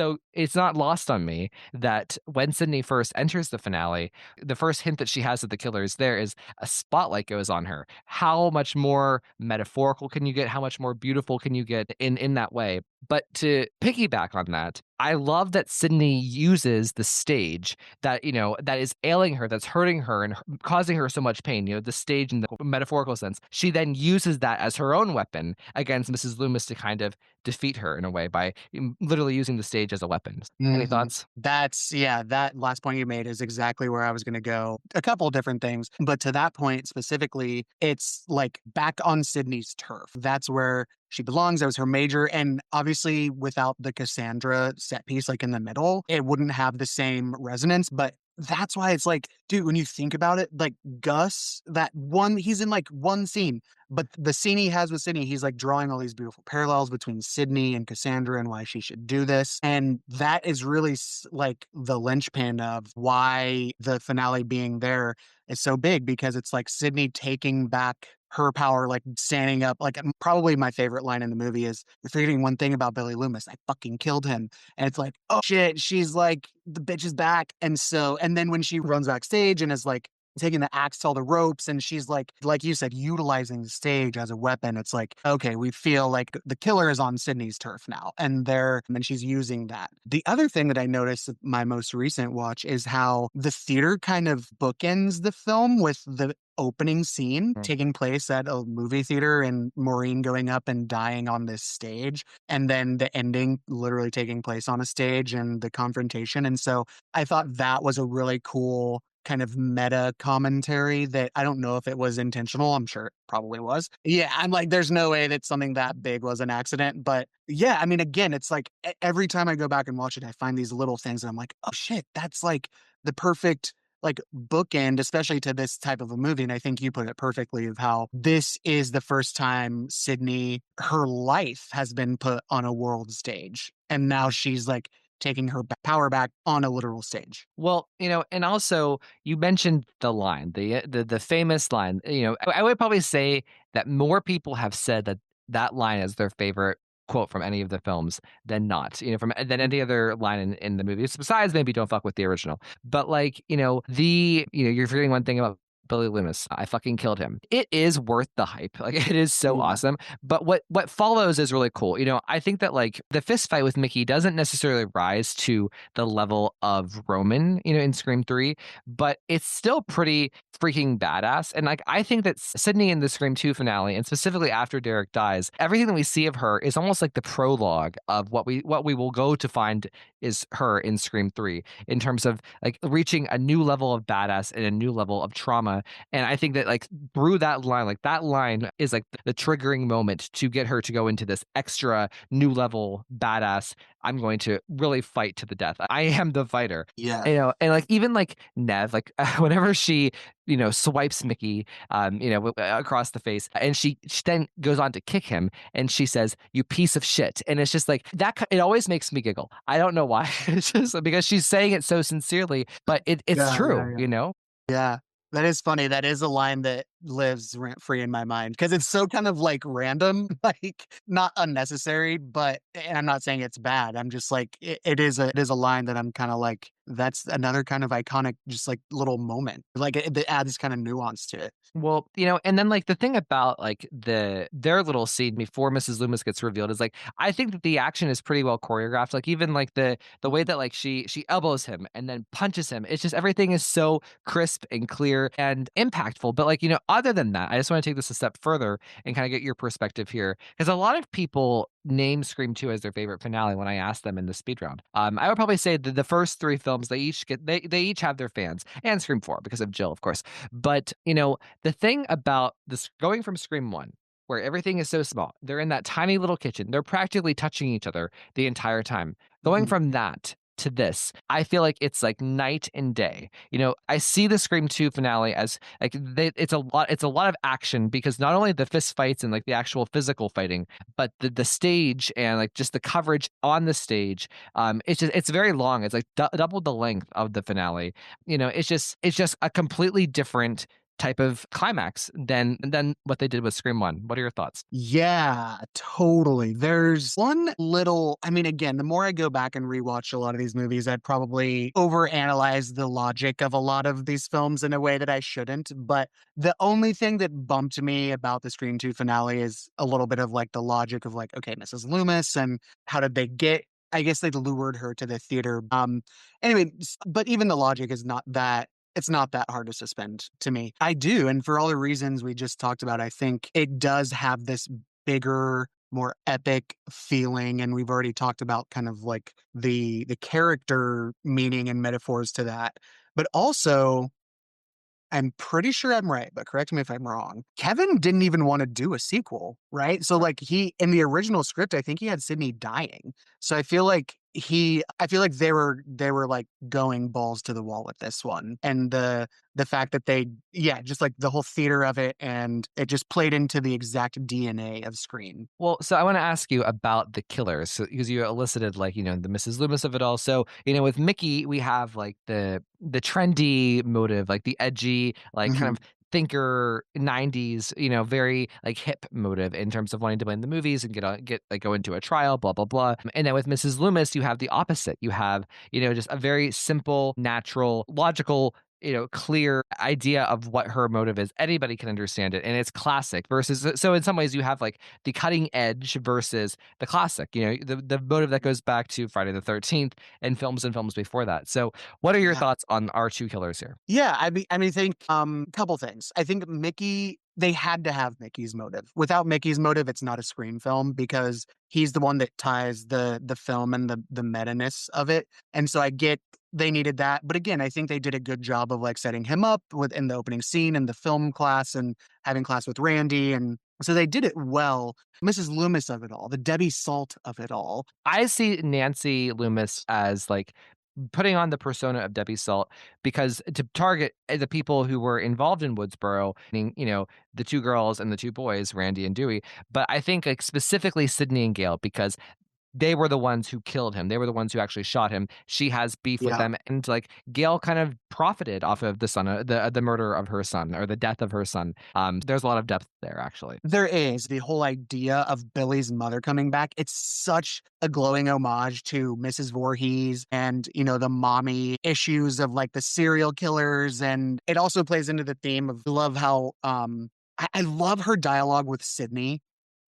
not lost on me that when Sidney first enters the finale, the first hint that she has that the killer is there is a spotlight goes on her. How much more metaphorical can you get? How much more beautiful can you get in that way? But to piggyback on that, I love that Sidney uses the stage that is ailing her, that's hurting her and causing her so much pain, the stage in the metaphorical sense. She then uses that as her own weapon against Mrs. Loomis to kind of defeat her in a way by literally using the stage as a weapon. Any Mhm. thoughts? That last point you made is exactly where I was gonna go. A couple different things, but to that point specifically, it's like back on Sydney's turf. That's where she belongs. That was her major. And obviously without the Cassandra set piece like in the middle, it wouldn't have the same resonance. But that's why it's like, dude, when you think about it, like Gus, he's in like one scene, but the scene he has with Sydney, he's like drawing all these beautiful parallels between Sydney and Cassandra and why she should do this. And that is really like the linchpin of why the finale being there is so big, because it's like Sydney taking back her power, like standing up. Like probably my favorite line in the movie is, "You're forgetting one thing about Billy Loomis. I fucking killed him." And it's like, oh shit, she's like, the bitch is back. And then when she runs backstage and is like taking the axe to all the ropes, and she's like you said, utilizing the stage as a weapon, it's like, okay, we feel like the killer is on Sydney's turf now. And she's using that. The other thing that I noticed with my most recent watch is how the theater kind of bookends the film with the opening scene taking place at a movie theater and Maureen going up and dying on this stage, and then the ending literally taking place on a stage and the confrontation. And so I thought that was a really cool kind of meta commentary that I don't know if it was intentional. I'm sure it probably was. Yeah, I'm like, there's no way that something that big was an accident. But yeah, I mean, again, it's like every time I go back and watch it, I find these little things and I'm like, oh shit, that's like the perfect like bookend, especially to this type of a movie. And I think you put it perfectly of how this is the first time Sydney, her life has been put on a world stage. And now she's like taking her power back on a literal stage. Well, and also you mentioned the line, the famous line. I would probably say that more people have said that line is their favorite quote from any of the films than not. From than any other line in the movies, besides maybe "Don't fuck with the original." But like, you're forgetting one thing about Billy Loomis. I fucking killed him. It is worth the hype. Like it is so Yeah. awesome. But what follows is really cool. I think that like the fist fight with Mickey doesn't necessarily rise to the level of Roman, in Scream 3, but it's still pretty freaking badass. And like I think that Sydney in the Scream 2 finale, and specifically after Derek dies, everything that we see of her is almost like the prologue of what we will go to find is her in Scream 3, in terms of like reaching a new level of badass and a new level of trauma. And I think that like through that line, like that line is like the triggering moment to get her to go into this extra new level badass. I'm going to really fight to the death. I am the fighter. Yeah. And like even like Nev, like whenever she swipes Mickey, across the face, and she then goes on to kick him, and she says, "You piece of shit," and it's just like that. It always makes me giggle. I don't know why. It's just because she's saying it so sincerely, but it's Yeah, yeah, true. yeah. Yeah, that is funny. That is a line that lives rent free in my mind because it's so kind of like random, like not unnecessary, but and I'm not saying it's bad. I'm just like it is a line that I'm kind of like that's another kind of iconic, just like little moment. Like it adds kind of nuance to it. Well, and then like the thing about like their little scene before Mrs. Loomis gets revealed is like I think that the action is pretty well choreographed. Like even like the way that like she elbows him and then punches him. It's just everything is so crisp and clear and impactful. But like, other than that, I just want to take this a step further and kind of get your perspective here. Because a lot of people name Scream 2 as their favorite finale when I ask them in the speed round. I would probably say that the first three films they each have their fans, and Scream 4 because of Jill, of course. But the thing about this going from Scream 1, where everything is so small, they're in that tiny little kitchen, they're practically touching each other the entire time. Going Mhm. from that to this, I feel like it's like night and day. I see the Scream 2 finale as like it's a lot of action because not only the fist fights and like the actual physical fighting, but the stage and like just the coverage on the stage, it's very long. It's like double the length of the finale. It's just a completely different type of climax than what they did with Scream 1. What are your thoughts? Yeah, totally. There's one little, I mean, again, the more I go back and rewatch a lot of these movies, I'd probably overanalyze the logic of a lot of these films in a way that I shouldn't. But the only thing that bumped me about the Scream 2 finale is a little bit of like the logic of like, okay, Mrs. Loomis, and how did they get, I guess they lured her to the theater. Anyway, but even the logic is not that it's not that hard to suspend to me. I do, and for all the reasons we just talked about, I think it does have this bigger, more epic feeling, and we've already talked about kind of like the character meaning and metaphors to that. But also, I'm pretty sure I'm right, but correct me if I'm wrong. Kevin didn't even want to do a sequel, right? So like he in the original script, I think he had Sidney dying. So I feel like they were like going balls to the wall with this one. And the fact that just like the whole theater of it, and it just played into the exact DNA of Scream. Well, so I want to ask you about the killers, because you elicited like the Mrs. Loomis of it all. So with Mickey, we have like the trendy motive, like the edgy, like kind Mhm. of thinker 90s, very like hip motive in terms of wanting to blame the movies and get like go into a trial, blah blah blah. And then with Mrs. Loomis, you have the opposite. You have just a very simple, natural, logical, clear idea of what her motive is. Anybody can understand it, and it's classic versus. So in some ways, you have like the cutting edge versus the classic. The motive that goes back to Friday the 13th and films before that. So, what are your Yeah. thoughts on our two killers here? Yeah, I mean, I think couple things. I think they had to have Mickey's motive. Without Mickey's motive, it's not a Scream film because he's the one that ties the film and the meta-ness of it. And so I get they needed that. But again, I think they did a good job of like setting him up within the opening scene and the film class and having class with Randy. And so they did it well. Mrs. Loomis of it all, the Debbie Salt of it all. I see Nancy Loomis as like putting on the persona of Debbie Salt because to target the people who were involved in Woodsboro, meaning, the two girls and the two boys, Randy and Dewey. But I think like specifically Sydney and Gail because they were the ones who killed him. They were the ones who actually shot him. She has beef with Yeah. them, and like Gail kind of profited off of the murder of her son or the death of her son. There's a lot of depth there, actually. There is the whole idea of Billy's mother coming back. It's such a glowing homage to Mrs. Voorhees and, the mommy issues of like the serial killers. And it also plays into the theme of love how, I love her dialogue with Sidney.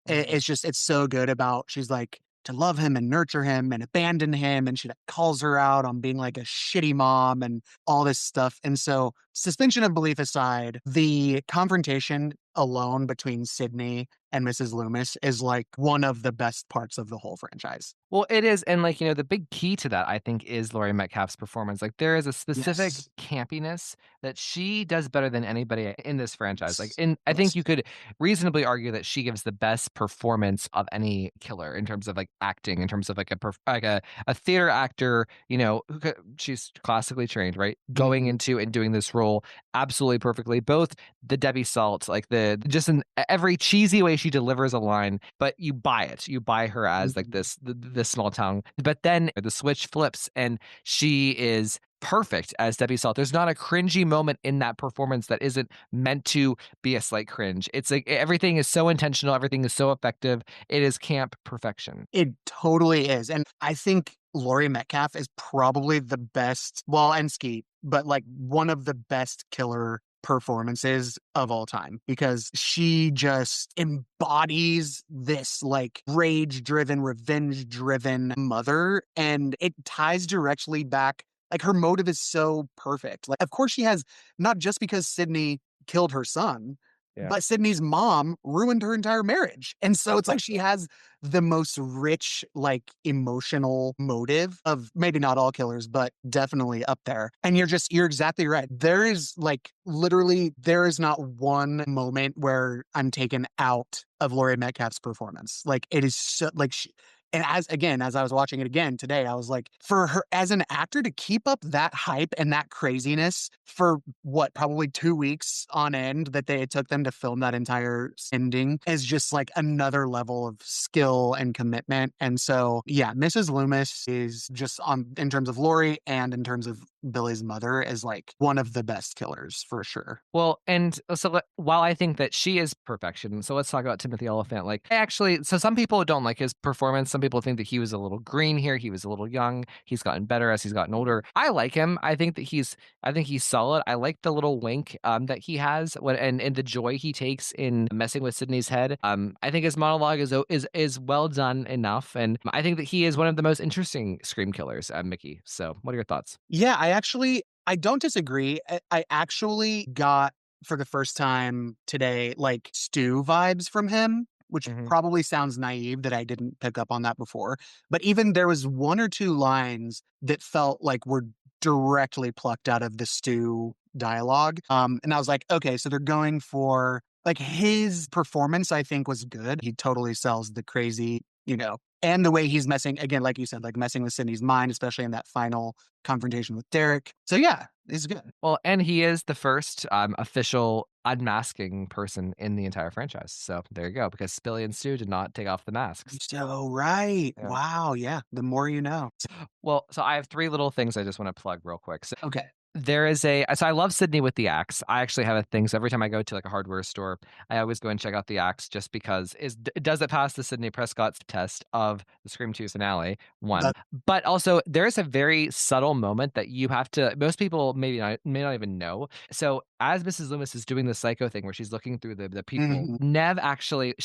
It's so good about, she's like, to love him and nurture him and abandon him. And she like, calls her out on being like a shitty mom and all this stuff. And so, suspension of belief aside, the confrontation alone between Sydney and Mrs. Loomis is like one of the best parts of the whole franchise. Well, it is, and like the big key to that, I think, is Laurie Metcalf's performance. Like there is a specific Yes. campiness that she does better than anybody in this franchise. Like, Yes. and I think Yes. you could reasonably argue that she gives the best performance of any killer in terms of like acting, in terms of like a theater actor. She's classically trained, right? Going Mhm. into and doing this role absolutely perfectly. Both the Debbie Salt, like the just in every cheesy way she delivers a line, but you buy it. You buy her as like Mhm. this small town. But then the switch flips and she is perfect as Debbie Salt. There's not a cringy moment in that performance that isn't meant to be a slight cringe. It's like everything is so intentional, everything is so effective. It is camp perfection. It totally is. And I think Laurie Metcalf is probably the best, well, and Skeet, but like one of the best killer performances of all time because she just embodies this like rage driven, revenge driven mother. And it ties directly back. Like her motive is so perfect. Like, of course, she has not just because Sidney killed her son, Yeah. but Sydney's mom ruined her entire marriage. And so it's like she has the most rich, like emotional motive of maybe not all killers, but definitely up there. And you're exactly right. There is like literally, there is not one moment where I'm taken out of Laurie Metcalf's performance. Like it is so, like, and as I was watching it again today, I was like, for her as an actor to keep up that hype and that craziness for what, probably 2 weeks on end that it took them to film that entire ending is just like another level of skill and commitment. And so, yeah, Mrs. Loomis is just in terms of Lori and in terms of Billy's mother is like one of the best killers for sure. Well, and so while I think that she is perfection, so let's talk about Timothy Oliphant. Like, actually, so some people don't like his performance. Some people think that he was a little green here. He was a little young. He's gotten better as he's gotten older. I like him. I think he's solid. I like the little wink that he has and the joy he takes in messing with Sydney's head. I think his monologue is well done enough, and I think that he is one of the most interesting scream killers, Mickey. So, what are your thoughts? Yeah, I don't disagree. I actually got for the first time today like Stu vibes from him, which Mhm. probably sounds naive that I didn't pick up on that before. But even there was one or two lines that felt like were directly plucked out of the Stu dialogue. And I was like, okay, so they're going for like his performance, I think was good. He totally sells the crazy, and the way he's messing, again, like you said, like messing with Sydney's mind, especially in that final confrontation with Derek. So yeah, it's good. Well, and he is the first official unmasking person in the entire franchise. So there you go, because Billy and Stu did not take off the masks. So right. Yeah. Wow. Yeah. The more you know. Well, so I have three little things I just want to plug real quick. So Okay. so I love Sydney with the axe. I actually have a thing. So every time I go to like a hardware store, I always go and check out the axe just because does it pass the Sydney Prescott's test of the Scream 2 finale? One. That, But also there is a very subtle moment that most people may not even know. So as Mrs. Loomis is doing the psycho thing where she's looking through the people, mhm. Nev actually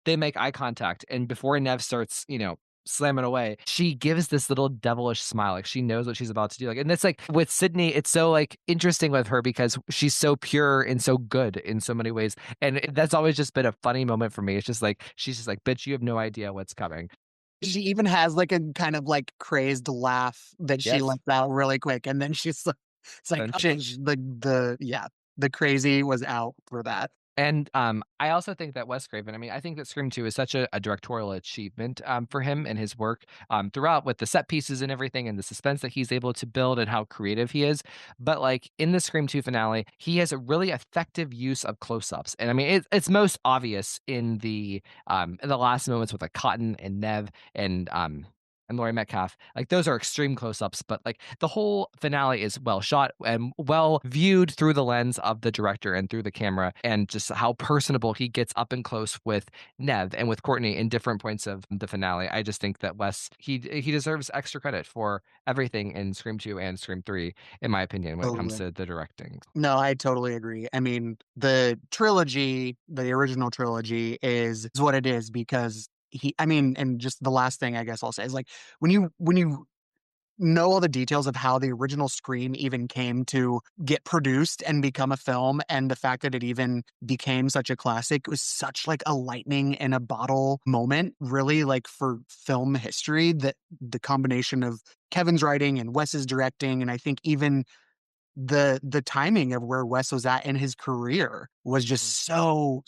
they make eye contact, and before Nev starts, slamming away, she gives this little devilish smile, like she knows what she's about to do. Like, and it's like with Sydney, it's so like interesting with her because she's so pure and so good in so many ways, and that's always just been a funny moment for me. It's just like she's just like, "Bitch, you have no idea what's coming." She even has like a kind of like crazed laugh that she Yes. lets out really quick. And then it's like, And oh, shit, yeah, the crazy was out for that. I also think that Wes Craven, I mean, I think that Scream 2 is such a directorial achievement for him and his work throughout with the set pieces and everything and the suspense that he's able to build and how creative he is. But like in the Scream 2 finale, he has a really effective use of close-ups. And I mean, it's most obvious in the last moments with like Cotton and Nev and Laurie Metcalf. Like those are extreme close-ups, but like the whole finale is well shot and well viewed through the lens of the director and through the camera, and just how personable he gets up and close with Nev and with Courtney in different points of the finale. I just think that Wes he deserves extra credit for everything in Scream 2 and Scream 3, in my opinion, when it comes Totally. to the directing. No, I totally agree. I mean, the original trilogy is what it is because I mean, and just the last thing I guess I'll say is like when you know all the details of how the original Scream even came to get produced and become a film, and the fact that it even became such a classic was such like a lightning in a bottle moment, really like for film history, that the combination of Kevin's writing and Wes's directing, and I think even the timing of where Wes was at in his career was just so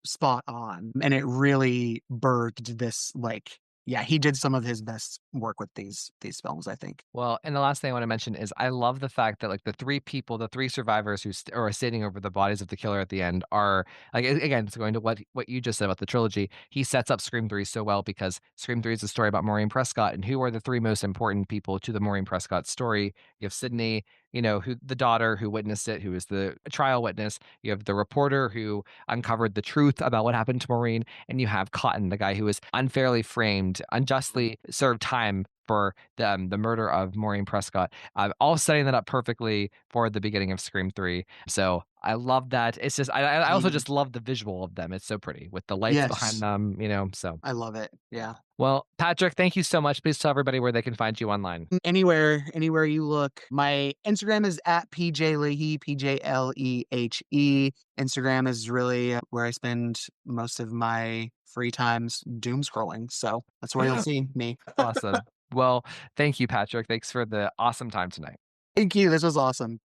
spot on, and it really birthed this like, yeah, he did some of his best work with these films, I think. Well, and the last thing I want to mention is I love the fact that like the three survivors who are standing over the bodies of the killer at the end are like again, it's going to what you just said about the trilogy. He sets up Scream 3 so well because Scream 3 is a story about Maureen Prescott, and who are the three most important people to the Maureen Prescott story? You have Sydney, who the daughter who witnessed it, who is the trial witness. You have the reporter who uncovered the truth about what happened to Maureen, and you have Cotton, the guy who was unfairly framed, unjustly served time for the murder of Maureen Prescott, all setting that up perfectly for the beginning of Scream 3. So I love that. It's just I also Mhm. just love the visual of them. It's so pretty with the lights behind Yes, them, so. I love it. Yeah. Well, Patrick, thank you so much. Please tell everybody where they can find you online. Anywhere you look. My Instagram is at PJ PJLEHE. Instagram is really where I spend most of my free times doom scrolling. So that's where you'll see me. Awesome. Well, thank you, Patrick. Thanks for the awesome time tonight. Thank you. This was awesome.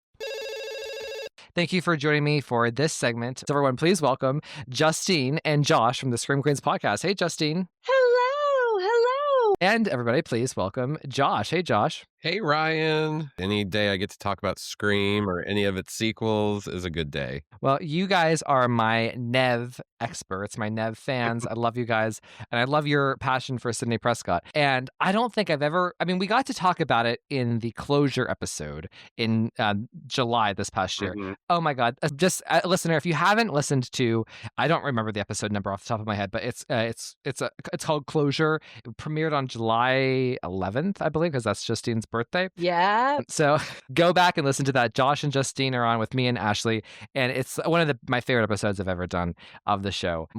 Thank you for joining me for this segment. So everyone, please welcome Justine and Josh from the Scream Queens podcast. Hey, Justine. Hello, hello. And everybody, please welcome Josh. Hey, Josh. Hey, Ryan. Any day I get to talk about Scream or any of its sequels is a good day. Well, you guys are my Nev experts, my Nev fans. I love you guys. And I love your passion for Sidney Prescott. And I don't think we got to talk about it in the closure episode in July this past year. Mhm. Oh my God. Just listener, if you haven't listened to, I don't remember the episode number off the top of my head, but it's called Closure. It premiered on July 11th, I believe, because that's Justine's birthday. Yeah. So go back and listen to that. Josh and Justine are on with me and Ashley, and it's one of my favorite episodes I've ever done of the show.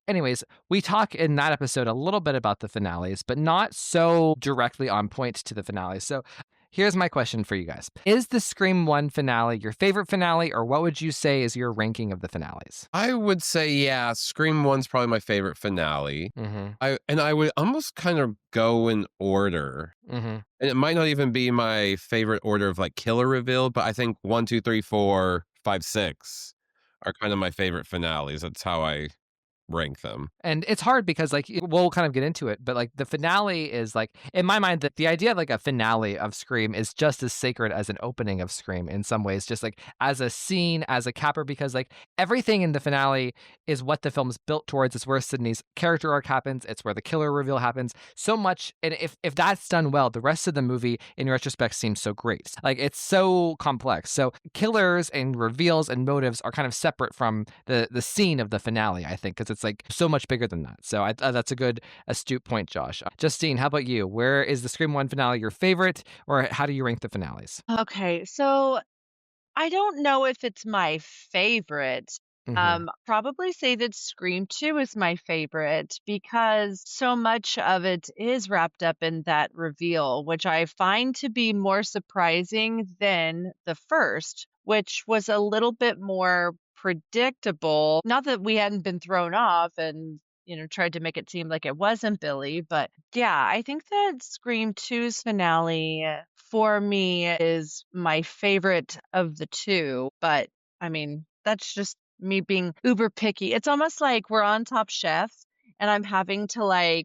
Anyways, we talk in that episode a little bit about the finales, but not so directly on point to the finales. So here's my question for you guys. Is the Scream 1 finale your favorite finale, or what would you say is your ranking of the finales? I would say, yeah, Scream 1's probably my favorite finale. Mm-hmm. I would almost kind of go in order. Mm-hmm. And it might not even be my favorite order of like killer reveal, but I think 1, 2, 3, 4, 5, 6 are kind of my favorite finales. That's how I rank them. And it's hard because we'll kind of get into it, but the finale is in my mind that the idea of a finale of Scream is just as sacred as an opening of Scream in some ways, just as a scene, as a capper, because everything in the finale is what the film's built towards. It's where Sidney's character arc happens. It's where the killer reveal happens so much. And if that's done well, the rest of the movie in retrospect seems so great. It's so complex. So killers and reveals and motives are kind of separate from the scene of the finale, I think, because it's so much bigger than that. So that's a good astute point, Josh. Justine, how about you? Where is the Scream 1 finale your favorite, or how do you rank the finales? Okay, so I don't know if it's my favorite. Mm-hmm. Probably say that Scream 2 is my favorite because so much of it is wrapped up in that reveal, which I find to be more surprising than the first, which was a little bit more predictable. Not that we hadn't been thrown off and tried to make it seem like it wasn't Billy, but yeah, I think that Scream 2's finale for me is my favorite of the two, but I mean, that's just me being uber picky. It's almost like we're on Top Chef and I'm having to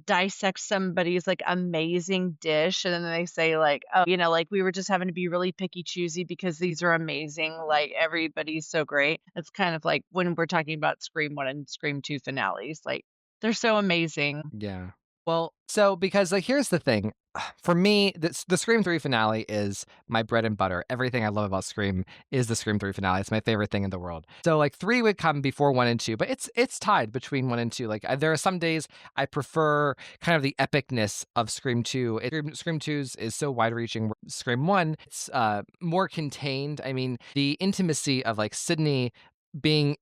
dissect somebody's amazing dish and then they say oh, we were just having to be really picky choosy because these are amazing. Everybody's so great. It's kind of like when we're talking about Scream 1 and Scream 2 finales. They're so amazing. Yeah. Well, so because here's the thing. For me, the Scream 3 finale is my bread and butter. Everything I love about Scream is the Scream 3 finale. It's my favorite thing in the world. So 3 would come before 1 and 2, but it's tied between 1 and 2. There are some days I prefer kind of the epicness of Scream 2. Scream 2's is so wide-reaching. Scream 1, it's more contained. I mean, the intimacy of Sidney being,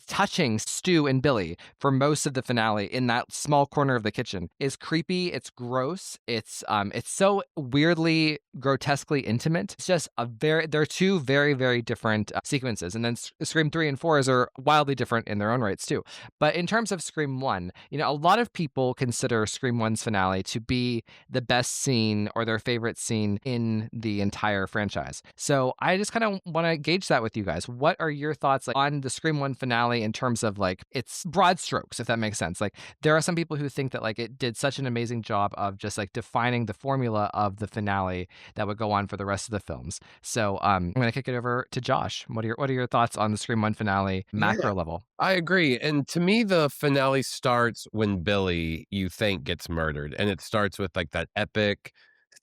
touching Stu and Billy for most of the finale in that small corner of the kitchen is creepy. It's gross. It's so weirdly, grotesquely intimate. It's just they're two very, very different sequences. And then Scream 3 and 4 are wildly different in their own rights too. But in terms of Scream 1, a lot of people consider Scream 1's finale to be the best scene or their favorite scene in the entire franchise. So I just kind of want to gauge that with you guys. What are your thoughts on the Scream 1 finale in terms of its broad strokes, if that makes sense? There are some people who think that it did such an amazing job of just defining the formula of the finale that would go on for the rest of the films. So I'm going to kick it over to Josh. What are your thoughts on the Scream 1 finale macro level? I agree. And to me, the finale starts when Billy, you think, gets murdered. And it starts with that epic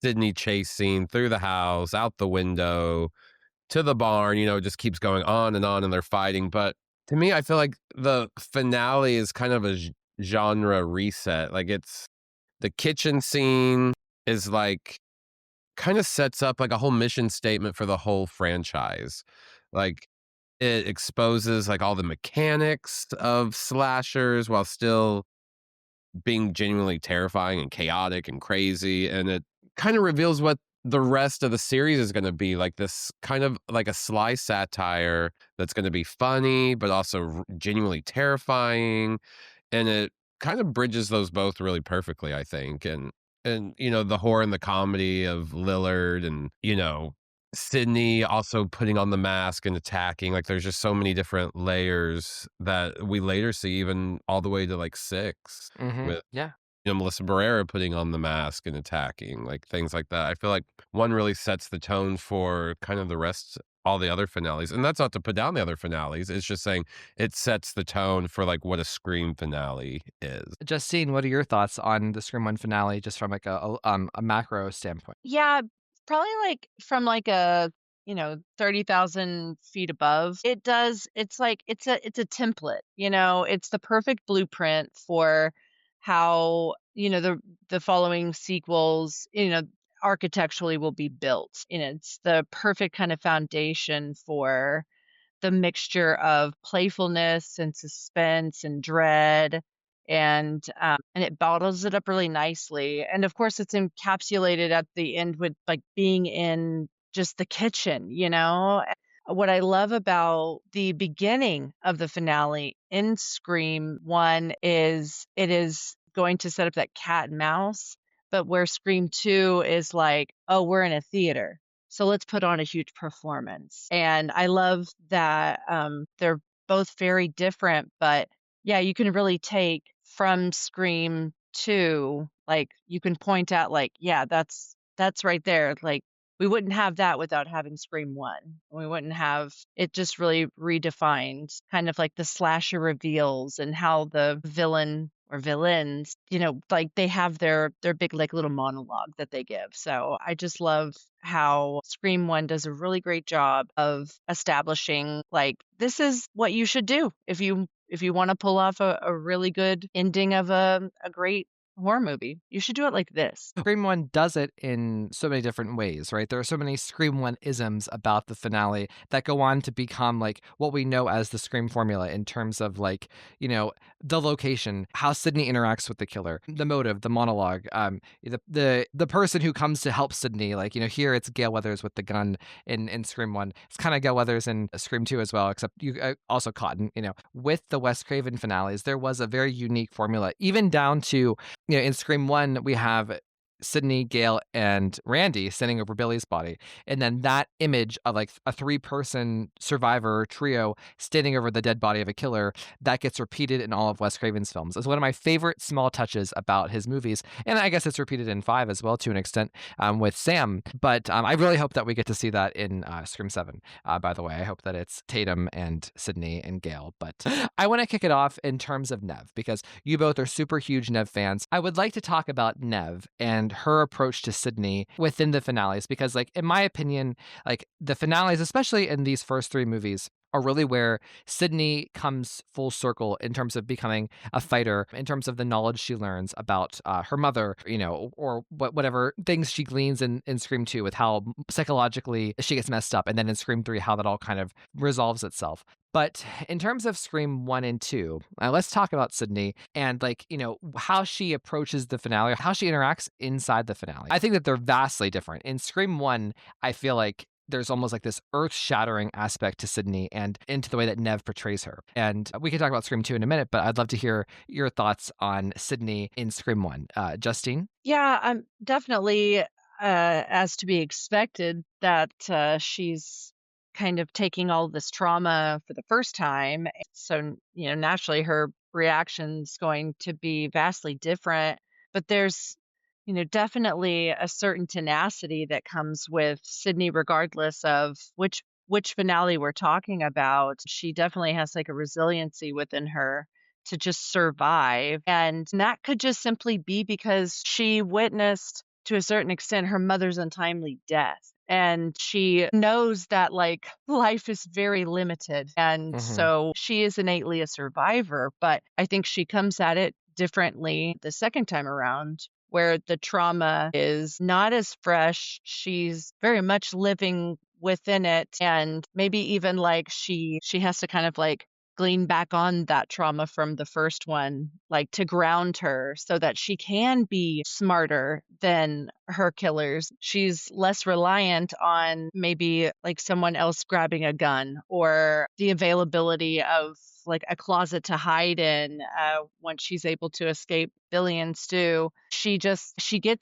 Sidney chase scene through the house, out the window, to the barn. It just keeps going on and they're fighting. But to me, I feel like the finale is kind of a genre reset. The kitchen scene is like kind of sets up like a whole mission statement for the whole franchise. Like it exposes like all the mechanics of slashers while still being genuinely terrifying and chaotic and crazy. And it kind of reveals what the rest of the series is going to be like, this kind of like a sly satire that's going to be funny, but also genuinely terrifying. And it kind of bridges those both really perfectly, I think. And the horror and the comedy of Lillard and, Sidney also putting on the mask and attacking. Like there's just so many different layers that we later see, even all the way to like 6 with Yeah. Melissa Barrera putting on the mask and attacking, like things like that. I feel like one really sets the tone for kind of the rest, all the other finales. And that's not to put down the other finales. It's just saying it sets the tone for like what a Scream finale is. Justine, what are your thoughts on the Scream 1 finale, just from like a macro standpoint? Yeah, probably like from like a 30,000 feet above. It's like it's a template, it's the perfect blueprint for how, the following sequels, architecturally will be built. It's the perfect kind of foundation for the mixture of playfulness and suspense and dread, and it bottles it up really nicely. And of course, it's encapsulated at the end with like being in just the kitchen. What I love about the beginning of the finale in Scream 1 is it is going to set up that cat and mouse, but where Scream 2 is like, oh, we're in a theater, so let's put on a huge performance. And I love that they're both very different, but yeah, you can really take from Scream 2, like you can point out like, yeah, that's right there. Like we wouldn't have that without having Scream 1. We wouldn't have it. Just really redefined kind of like the slasher reveals and how the villain or villains, like they have their big like little monologue that they give. So I just love how Scream 1 does a really great job of establishing like this is what you should do if you want to pull off a really good ending of a great horror movie. You should do it like this. Scream 1 does it in so many different ways, right? There are so many Scream 1 isms about the finale that go on to become like what we know as the Scream formula, in terms of like, the location, how Sidney interacts with the killer, the motive, the monologue, the person who comes to help Sidney. Like, here it's Gale Weathers with the gun in Scream 1. It's kind of Gale Weathers in Scream 2 as well, except you also Cotton. With the Wes Craven finales, there was a very unique formula, even down to, in Scream 1, we have Sidney, Gale, and Randy standing over Billy's body. And then that image of like a 3-person survivor trio standing over the dead body of a killer, that gets repeated in all of Wes Craven's films. It's one of my favorite small touches about his movies. And I guess it's repeated in 5 as well, to an extent, with Sam. But I really hope that we get to see that in Scream 7. By the way, I hope that it's Tatum and Sidney and Gale. But I want to kick it off in terms of Nev, because you both are super huge Nev fans. I would like to talk about Nev and her approach to Sidney within the finales, because like in my opinion, like the finales, especially in these first 3 movies, are really where Sidney comes full circle in terms of becoming a fighter, in terms of the knowledge she learns about her mother, or whatever things she gleans in Scream 2, with how psychologically she gets messed up, and then in Scream 3, how that all kind of resolves itself. But in terms of Scream 1 and 2, let's talk about Sidney and like, how she approaches the finale, how she interacts inside the finale. I think that they're vastly different. In Scream 1, I feel like there's almost like this earth-shattering aspect to Sidney and into the way that Nev portrays her. And we can talk about Scream 2 in a minute, but I'd love to hear your thoughts on Sidney in Scream 1. Justine? Yeah, I'm definitely, as to be expected, that she's kind of taking all this trauma for the first time. So, naturally her reaction's going to be vastly different. But there's, definitely a certain tenacity that comes with Sidney, regardless of which finale we're talking about. She definitely has like a resiliency within her to just survive. And that could just simply be because she witnessed, to a certain extent, her mother's untimely death. And she knows that like life is very limited. And so she is innately a survivor, but I think she comes at it differently the second time around where the trauma is not as fresh. She's very much living within it, and maybe even like she has to kind of like glean back on that trauma from the first one, like to ground her so that she can be smarter than her killers. She's less reliant on maybe like someone else grabbing a gun or the availability of like a closet to hide in once she's able to escape Billy and Stu. She gets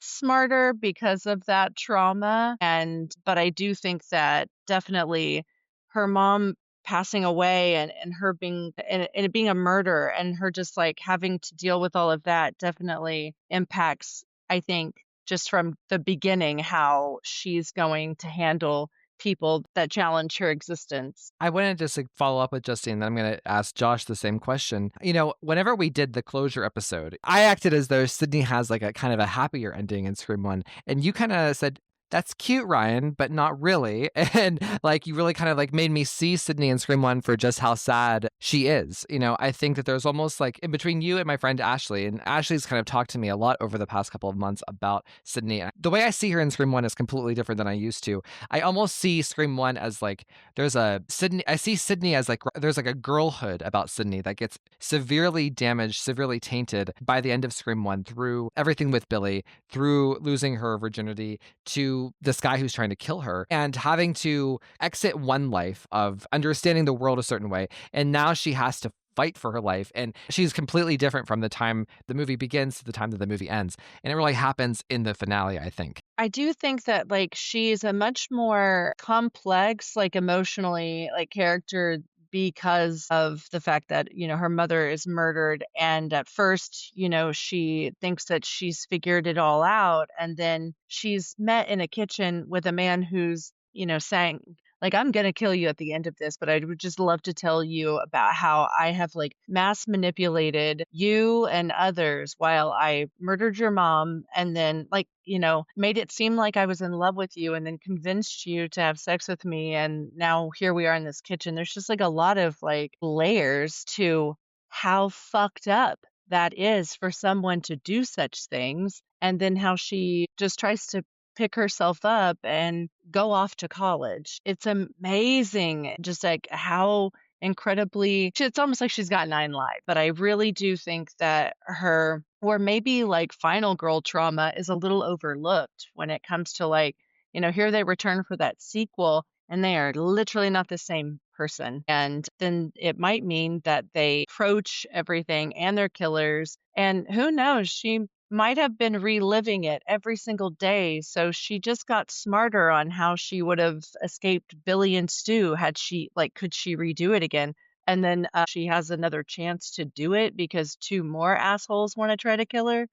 smarter because of that trauma. But I do think that definitely her mom passing away and her being and it being a murder and her just like having to deal with all of that definitely impacts, I think, just from the beginning how she's going to handle people that challenge her existence. I wanted to just like follow up with Justine, then I'm going to ask Josh the same question. You know, whenever we did the closure episode, I acted as though Sidney has like a kind of a happier ending in Scream 1. And you kind of said, that's cute, Ryan, but not really. And like you really kind of like made me see Sidney in Scream 1 for just how sad she is. You know, I think that there's almost like in between you and my friend Ashley, and Ashley's kind of talked to me a lot over the past couple of months about Sidney. The way I see her in Scream 1 is completely different than I used to. I almost see Scream 1 as like there's a Sidney, I see Sidney as like there's like a girlhood about Sidney that gets severely damaged, severely tainted by the end of Scream 1 through everything with Billy, through losing her virginity to this guy who's trying to kill her and having to exit one life of understanding the world a certain way. And now she has to fight for her life. And she's completely different from the time the movie begins to the time that the movie ends. And it really happens in the finale, I think. I do think that like she's a much more complex, like emotionally like character because of the fact that, you know, her mother is murdered. And at first, you know, she thinks that she's figured it all out. And then she's met in a kitchen with a man who's, you know, saying, like, I'm going to kill you at the end of this, but I would just love to tell you about how I have like mass manipulated you and others while I murdered your mom and then, like, you know, made it seem like I was in love with you and then convinced you to have sex with me. And now here we are in this kitchen. There's just like a lot of like layers to how fucked up that is for someone to do such things. And then how she just tries to pick herself up and go off to college. It's amazing just like how incredibly it's almost like she's got 9 lives. But I really do think that her or maybe like final girl trauma is a little overlooked when it comes to like, you know, here they return for that sequel and they are literally not the same person. And then it might mean that they approach everything and their killers. And who knows, she might have been reliving it every single day. So she just got smarter on how she would have escaped Billy and Stu had she, like, could she redo it again? And then she has another chance to do it because 2 more assholes want to try to kill her.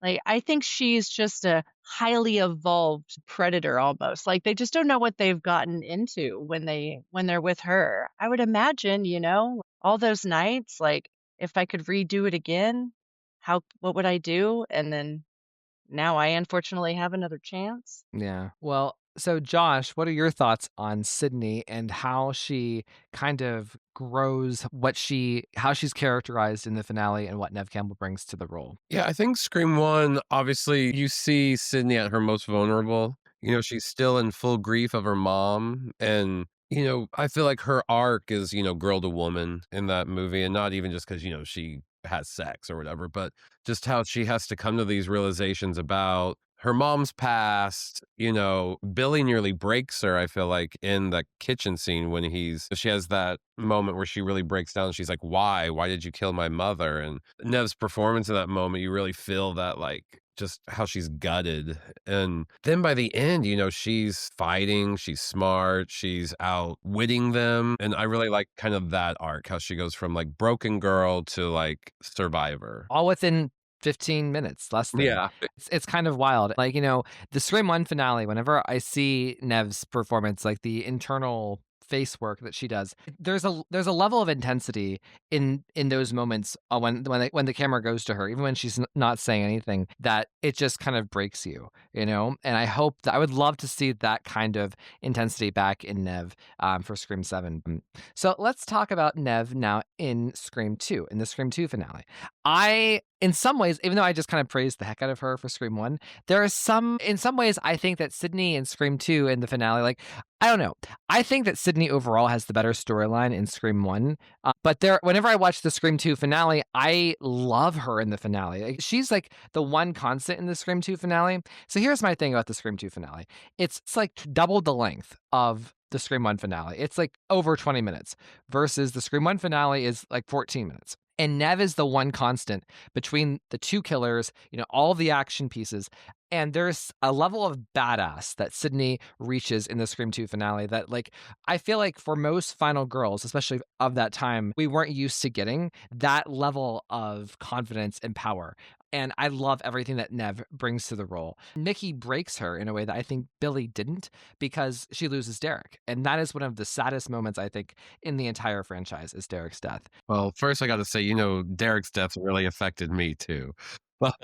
Like, I think she's just a highly evolved predator almost. Like, they just don't know what they've gotten into when they're with her. I would imagine, you know, all those nights, like, if I could redo it again, what would I do? And then now I unfortunately have another chance. Yeah. Well, so Josh, what are your thoughts on Sydney and how she kind of grows how she's characterized in the finale and what Nev Campbell brings to the role? Yeah, I think Scream 1, obviously, you see Sydney at her most vulnerable. You know, she's still in full grief of her mom. And, you know, I feel like her arc is, you know, girl to woman in that movie. And not even just because, you know, she has sex or whatever, but just how she has to come to these realizations about her mom's past. You know, Billy nearly breaks her, I feel like, in the kitchen scene when she has that moment where she really breaks down. She's like, why did you kill my mother? And Nev's performance in that moment, you really feel that, like, just how she's gutted. And then by the end, you know, she's fighting, she's smart, she's outwitting them. And I really like kind of that arc, how she goes from like broken girl to like survivor. All within 15 minutes, less than. Yeah. It's kind of wild. Like, you know, the Scream 1 finale, whenever I see Nev's performance, like the internal face work that she does, there's a level of intensity in those moments when the camera goes to her, even when she's not saying anything, that it just kind of breaks you, you know. And I would love to see that kind of intensity back in Nev for Scream 7. So let's talk about Nev now in Scream 2, in the Scream 2 finale. In some ways, even though I just kind of praised the heck out of her for Scream 1, in some ways, I think that Sidney in Scream 2 in the finale, like, I don't know. I think that Sidney overall has the better storyline in Scream 1. Whenever I watch the Scream 2 finale, I love her in the finale. Like, she's like the one constant in the Scream 2 finale. So here's my thing about the Scream 2 finale. It's like double the length of the Scream 1 finale. It's like over 20 minutes versus the Scream 1 finale is like 14 minutes. And Nev is the one constant between the two killers, all the action pieces. And there's a level of badass that Sidney reaches in the Scream 2 finale that, like, I feel like for most final girls, especially of that time, we weren't used to getting that level of confidence and power. And I love everything that Nev brings to the role. Mickey breaks her in a way that I think Billy didn't because she loses Derek. And that is one of the saddest moments, I think, in the entire franchise is Derek's death. Well, first I got to say, Derek's death really affected me too. But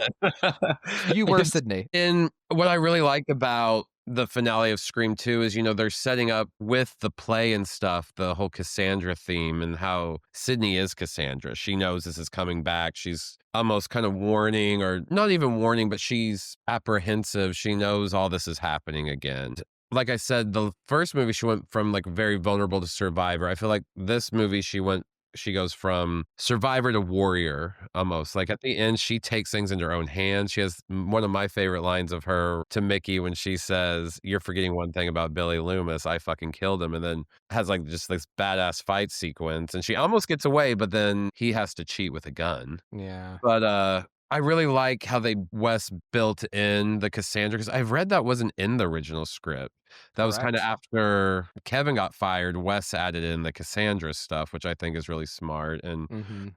You were it's Sidney. and what I really like about the finale of Scream 2 is, they're setting up with the play and stuff, the whole Cassandra theme and how Sidney is Cassandra. She knows this is coming back. She's almost kind of warning, or not even warning, but she's apprehensive. She knows all this is happening again. Like I said, the first movie, she went from like very vulnerable to survivor. I feel like this movie, she goes from survivor to warrior almost. Like at the end, she takes things into her own hands. She has one of my favorite lines of her to Mickey when she says, "You're forgetting one thing about Billy Loomis. I fucking killed him." And then has like just this badass fight sequence. And she almost gets away, but then he has to cheat with a gun. Yeah. But I really like how Wes built in the Cassandra, because I've read that wasn't in the original script. That was kind of Correct. after Kevin got fired. Wes added in the Cassandra stuff, which I think is really smart. And Mm-hmm.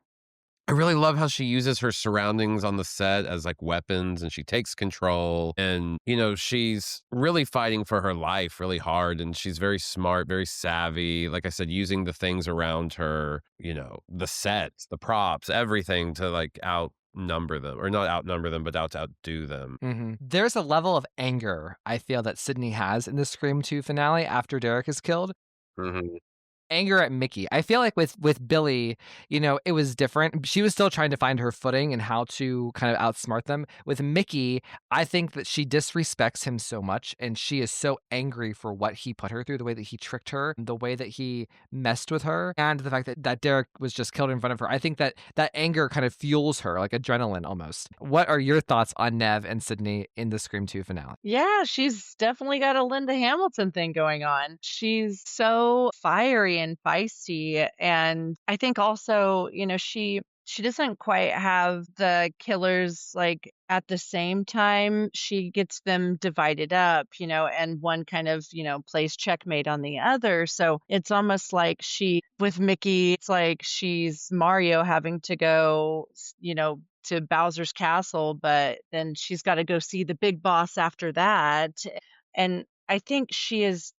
I really love how she uses her surroundings on the set as like weapons, and she takes control, and she's really fighting for her life really hard, and she's very smart, very savvy, like I said, using the things around her, the sets, the props, everything to like outnumber them, or not outnumber them, but outdo them. Mm-hmm. There's a level of anger I feel that Sidney has in the Scream 2 finale after Derek is killed. Hmm. Anger at Mickey. I feel like with Billy, it was different. She was still trying to find her footing and how to kind of outsmart them. With Mickey, I think that she disrespects him so much, and she is so angry for what he put her through, the way that he tricked her, the way that he messed with her, and the fact that Derek was just killed in front of her. I think that anger kind of fuels her, like adrenaline almost. What are your thoughts on Nev and Sidney in the Scream 2 finale? Yeah, she's definitely got a Linda Hamilton thing going on. She's so fiery and feisty. And I think also, she doesn't quite have the killers like at the same time. She gets them divided up, and one kind of, plays checkmate on the other. So it's almost like with Mickey, it's like she's Mario having to go, to Bowser's castle, but then she's got to go see the big boss after that. And I think she is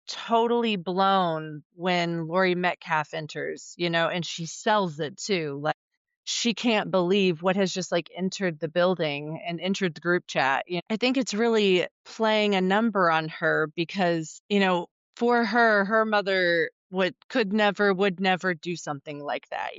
totally blown when Laurie Metcalf enters, and she sells it too. Like she can't believe what has just like entered the building and entered the group chat. I think it's really playing a number on her because, for her mother would never do something like that,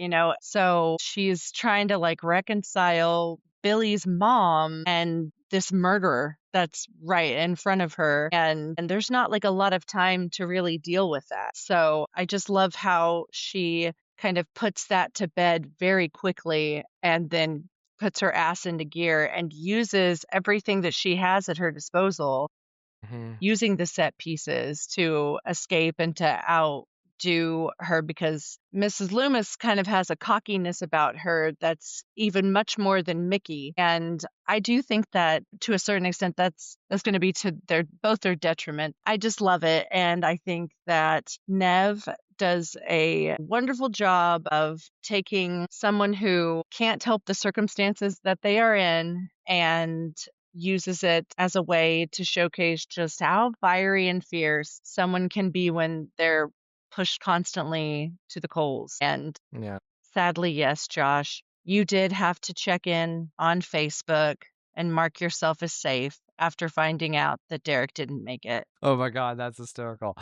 So she's trying to like reconcile Billy's mom and this murderer that's right in front of her. And there's not like a lot of time to really deal with that. So I just love how she kind of puts that to bed very quickly and then puts her ass into gear and uses everything that she has at her disposal, Mhm. using the set pieces to escape and to outdo her, because Mrs. Loomis kind of has a cockiness about her that's even much more than Mickey. And I do think that to a certain extent that's going to be to both their detriment. I just love it. And I think that Nev does a wonderful job of taking someone who can't help the circumstances that they are in and uses it as a way to showcase just how fiery and fierce someone can be when they're pushed constantly to the coals. And Yeah. sadly, yes, Josh, you did have to check in on Facebook and mark yourself as safe after finding out that Derek didn't make it. Oh my God, that's hysterical.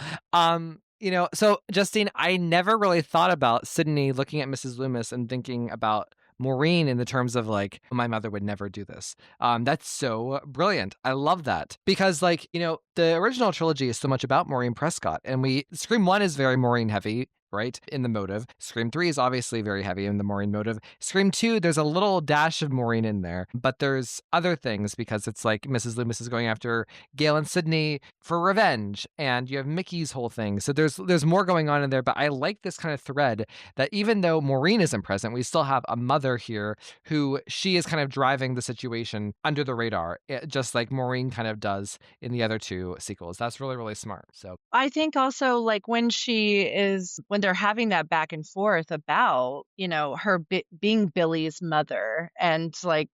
So Justine, I never really thought about Sydney looking at Mrs. Loomis and thinking about Maureen in the terms of like, my mother would never do this. That's so brilliant. I love that because, like, the original trilogy is so much about Maureen Prescott, and Scream 1 is very Maureen heavy, right, in the motive. Scream 3 is obviously very heavy in the Maureen motive. Scream 2, there's a little dash of Maureen in there, but there's other things because it's like Mrs. Loomis is going after Gail and Sidney for revenge, and you have Mickey's whole thing. So there's more going on in there, but I like this kind of thread that even though Maureen isn't present, we still have a mother here who she is kind of driving the situation under the radar, just like Maureen kind of does in the other two sequels. That's really, really smart. So I think also, like, when they're having that back and forth about, her being Billy's mother and, like,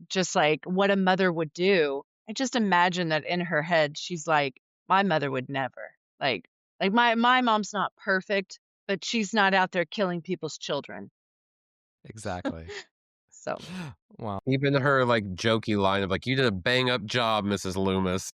just like what a mother would do. I just imagine that in her head, she's like, my mother would never. Like my mom's not perfect, but she's not out there killing people's children. exactly. So Wow. Even her like jokey line of like, "You did a bang up job, Mrs. Loomis."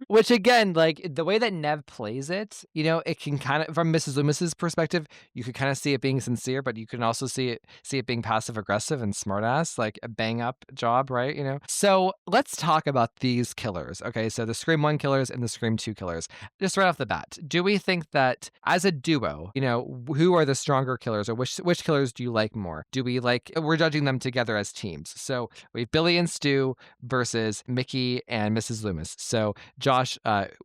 Which again, like the way that Nev plays it, it can kind of, from Mrs. Loomis's perspective, you could kind of see it being sincere, but you can also see it being passive aggressive and smartass, like a bang up job, right? So let's talk about these killers. Okay, so the Scream 1 killers and the Scream 2 killers. Just right off the bat, do we think that as a duo, who are the stronger killers, or which killers do you like more? We're judging them together as teams. So we have Billy and Stu versus Mickey and Mrs. Loomis. So Josh,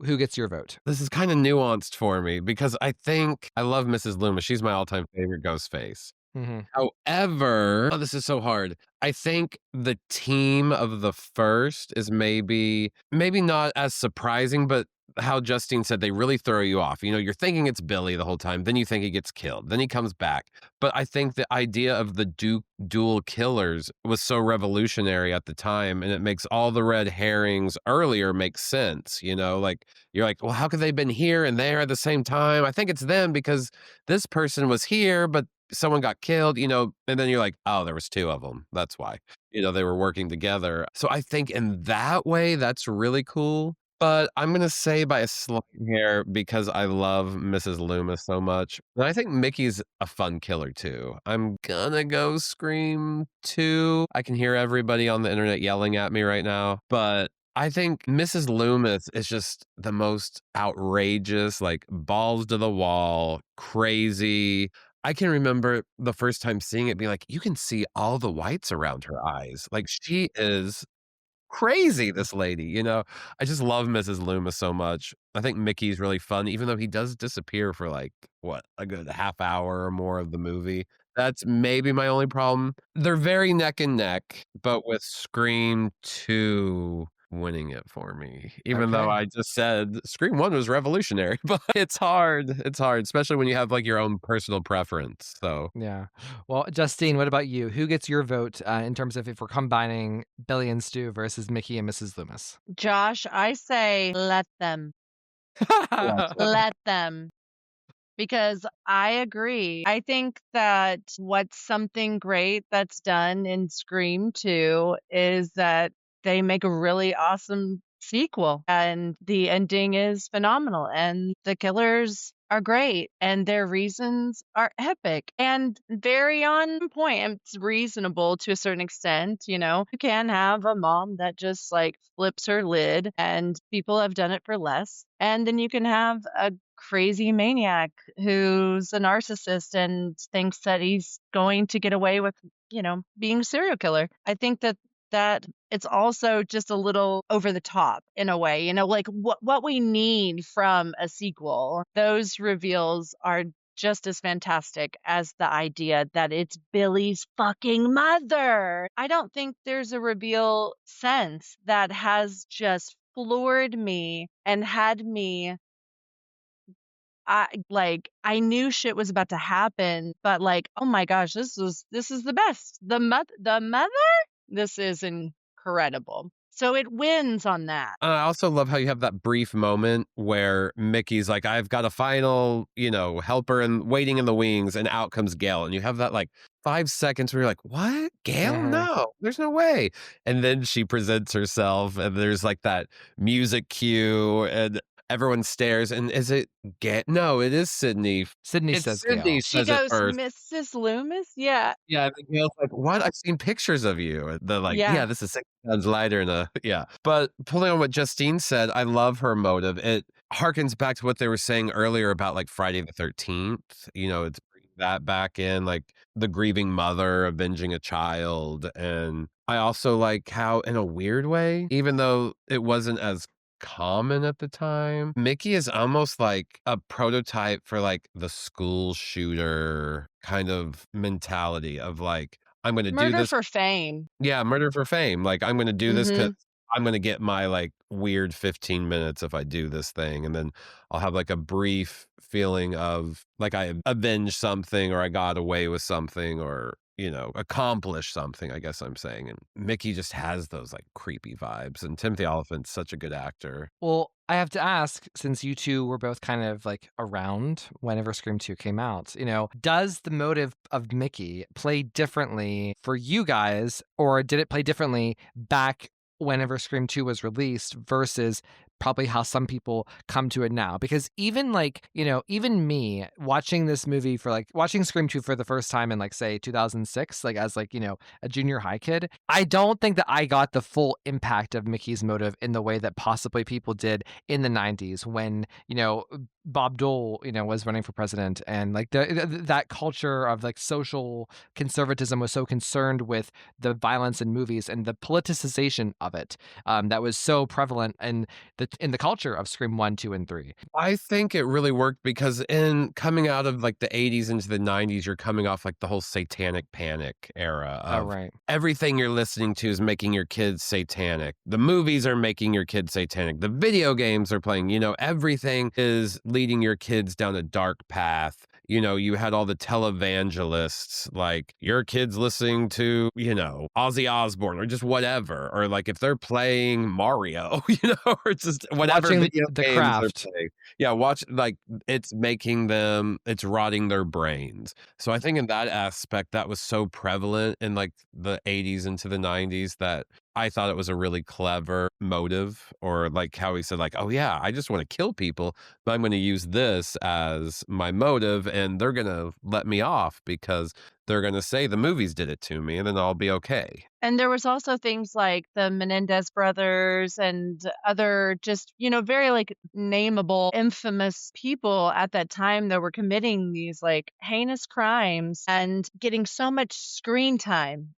who gets your vote? This is kind of nuanced for me because I think I love Mrs. Loomis. She's my all-time favorite Ghostface. Mm-hmm. However, this is so hard. I think the team of the first is maybe not as surprising, but how Justine said, they really throw you off. You're thinking it's Billy the whole time, then you think he gets killed, then he comes back. But I think the idea of the dual killers was so revolutionary at the time, and it makes all the red herrings earlier make sense. Like you're like, well, how could they have been here and there at the same time? I think it's them because this person was here, but someone got killed, and then you're like, oh, there was two of them. That's why, they were working together. So I think in that way, that's really cool. But I'm going to say by a slight hair because I love Mrs. Loomis so much. And I think Mickey's a fun killer too. I'm gonna go Scream 2. I can hear everybody on the internet yelling at me right now, but I think Mrs. Loomis is just the most outrageous, like balls to the wall, crazy. I can remember the first time seeing it being like, you can see all the whites around her eyes. Like she is crazy, this lady, I just love Mrs. Loomis so much. I think Mickey's really fun, even though he does disappear for like, what, a good half hour or more of the movie. That's maybe my only problem. They're very neck and neck, but with Scream 2 winning it for me, even though Okay. I just said Scream 1 was revolutionary, but it's hard, especially when you have like your own personal preference. So Yeah. Well, Justine, what about you? Who gets your vote in terms of if we're combining Billy and Stu versus Mickey and Mrs. Loomis? Josh, I say let them. Let them. Because I agree. I think that what's something great that's done in Scream 2 is that they make a really awesome sequel, and the ending is phenomenal, and the killers are great, and their reasons are epic and very on point. And it's reasonable to a certain extent. You can have a mom that just like flips her lid, and people have done it for less. And then you can have a crazy maniac who's a narcissist and thinks that he's going to get away with, being a serial killer. I think that it's also just a little over the top in a way, like what we need from a sequel. Those reveals are just as fantastic as the idea that it's Billy's fucking mother. I don't think there's a reveal since that has just floored me and had me I knew shit was about to happen, but like, oh my gosh, this is the best. The mother? This is incredible. So it wins on that. I also love how you have that brief moment where Mickey's like, I've got a final, helper and waiting in the wings, and out comes Gail. And you have that like 5 seconds where you're like, what? Gail? Mhm. No, there's no way. And then she presents herself, and there's like that music cue. And everyone stares, and is it no, it is Sidney. Sidney It's says Sidney Gail. She says it goes, first. "Mrs. Loomis?" Yeah. Yeah, the Gail's like, "What? I've seen pictures of you." And they're like, Yeah. "Yeah, this is 6 pounds lighter," and, yeah. But pulling on what Justine said, I love her motive. It harkens back to what they were saying earlier about, like, Friday the 13th, it's bringing that back in, like, the grieving mother avenging a child, and I also like how, in a weird way, even though it wasn't as common at the time, Mickey is almost like a prototype for, like, the school shooter kind of mentality of, like, "I'm gonna do Murder this." for fame. Yeah, murder for fame, like, "I'm gonna do this because Mhm. I'm gonna get my, like, weird 15 minutes if I do this thing, and then I'll have, like, a brief feeling of, like, I avenged something or I got away with something or, accomplished something," I guess I'm saying, and Mickey just has those, like, creepy vibes, and Timothy Olyphant's such a good actor. Well, I have to ask, since you two were both kind of like around whenever Scream 2 came out, does the motive of Mickey play differently for you guys, or did it play differently back whenever Scream 2 was released versus probably how some people come to it now? Because even like, even me watching this movie for like watching Scream 2 for the first time in like say 2006, like as like, a junior high kid, I don't think that I got the full impact of Mickey's motive in the way that possibly people did in the 90s when, Bob Dole, was running for president, and like that culture of like social conservatism was so concerned with the violence in movies and the politicization of it, that was so prevalent in the culture of Scream 1, 2, and 3. I think it really worked because in coming out of, like, the '80s into the '90s, you're coming off, like, the whole satanic panic era Oh, of right. everything you're listening to is making your kids satanic. The movies are making your kids satanic. The video games are playing, everything is leading your kids down a dark path. You had all the televangelists, like, your kid's listening to, Ozzy Osbourne or just whatever, or, like, if they're playing Mario, or just whatever Watching video The games they're Craft. playing. Yeah, like, it's rotting their brains. So I think in that aspect, that was so prevalent in, like, the '80s into the '90s that I thought it was a really clever motive, or like how he said, like, "Oh, yeah, I just wanna kill people, but I'm gonna use this as my motive, and they're gonna let me off because they're gonna say the movies did it to me, and then I'll be okay." And there was also things like the Menendez brothers and other just, very like nameable, infamous people at that time that were committing these like heinous crimes and getting so much screen time,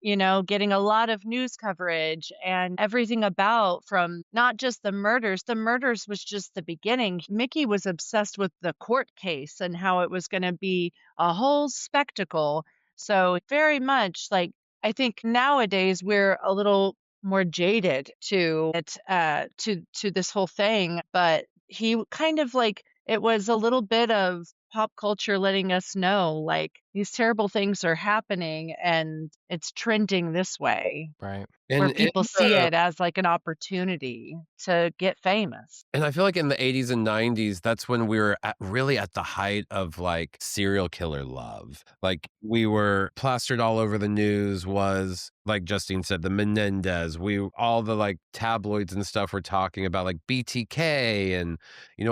getting a lot of news coverage and everything about from not just the murders. The murders was just the beginning. Mickey was obsessed with the court case and how it was going to be a whole spectacle. So very much like I think nowadays we're a little more jaded to it, to this whole thing, but he kind of like it was a little bit of pop culture letting us know like these terrible things are happening and it's trending this way, Right. where And in people see the it as like an opportunity to get famous. And I feel like in the '80s and '90s, that's when we were really at the height of, like, serial killer love. Like, we were plastered all over the news was, like Justine said, the Menendez. All the, like, tabloids and stuff were talking about, like, BTK and,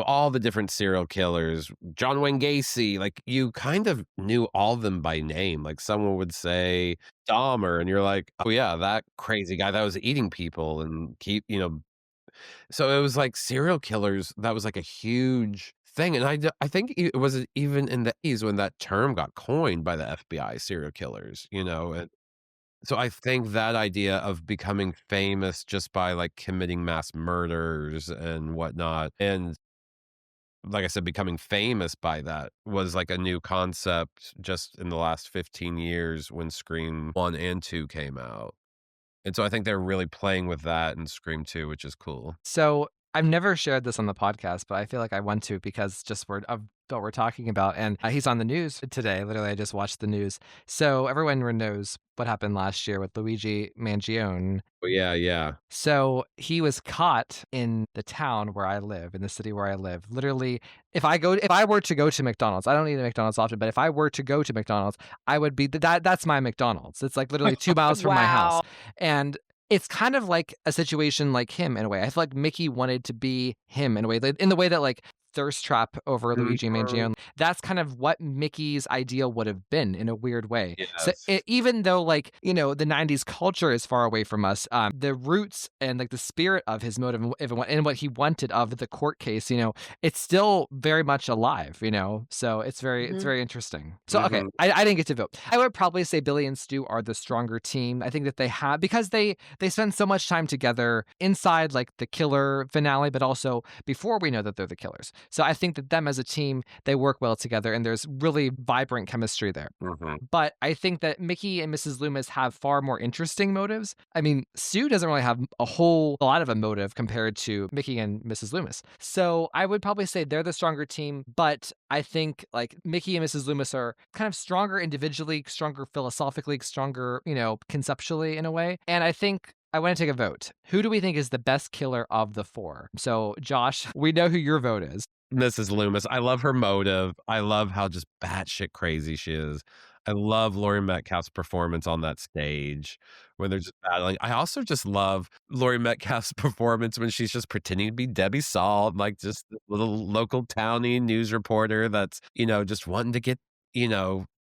all the different serial killers. John Wayne Gacy, like, you kind of knew all of them by name. Like, someone would say Dahmer, and you're like, "Oh, yeah, that crazy guy that was eating people and so it was like serial killers, that was like a huge thing, and I think it was even in the '80s when that term got coined by the FBI, serial killers, and so I think that idea of becoming famous just by, like, committing mass murders and whatnot, and like I said, becoming famous by that was, like, a new concept just in the last 15 years when Scream 1 and 2 came out, and so I think they're really playing with that in Scream 2, which is cool. So I've never shared this on the podcast, but I feel like I want to because just of what we're talking about. And he's on the news today. Literally, I just watched the news. So everyone knows what happened last year with Luigi Mangione. Oh, yeah, yeah. So he was caught in the town where I live, in the city where I live. Literally, if I were to go to McDonald's, I don't eat at McDonald's often, but if I were to go to McDonald's, I would be that's my McDonald's. It's like literally 2 miles from my house. Wow. And it's kind of like a situation like him in a way. I feel like Mickey wanted to be him in a way, in the way that like Thirst Trap over Luigi Mhm. Mangione. That's kind of what Mickey's ideal would have been in a weird way. So Yes. even though like, the 90s culture is far away from us, the roots and like the spirit of his motive and what he wanted of the court case, it's still very much alive. So it's Mhm. very interesting. So okay, Mhm. I didn't get to vote. I would probably say Billy and Stu are the stronger team. I think that they have, because they spend so much time together inside like the killer finale, but also before we know that they're the killers. So I think that them as a team, they work well together and there's really vibrant chemistry there. Mhm. But I think that Mickey and Mrs. Loomis have far more interesting motives. I mean, Stu doesn't really have a lot of a motive compared to Mickey and Mrs. Loomis. So I would probably say they're the stronger team, but I think like Mickey and Mrs. Loomis are kind of stronger individually, stronger philosophically, stronger, conceptually in a way. And I think I want to take a vote. Who do we think is the best killer of the four? So, Josh, we know who your vote is. Mrs. Loomis. I love her motive. I love how just batshit crazy she is. I love Laurie Metcalf's performance on that stage when they're just battling. I also just love Laurie Metcalf's performance when she's just pretending to be Debbie Salt, like just the little local townie news reporter that's, just wanting to get,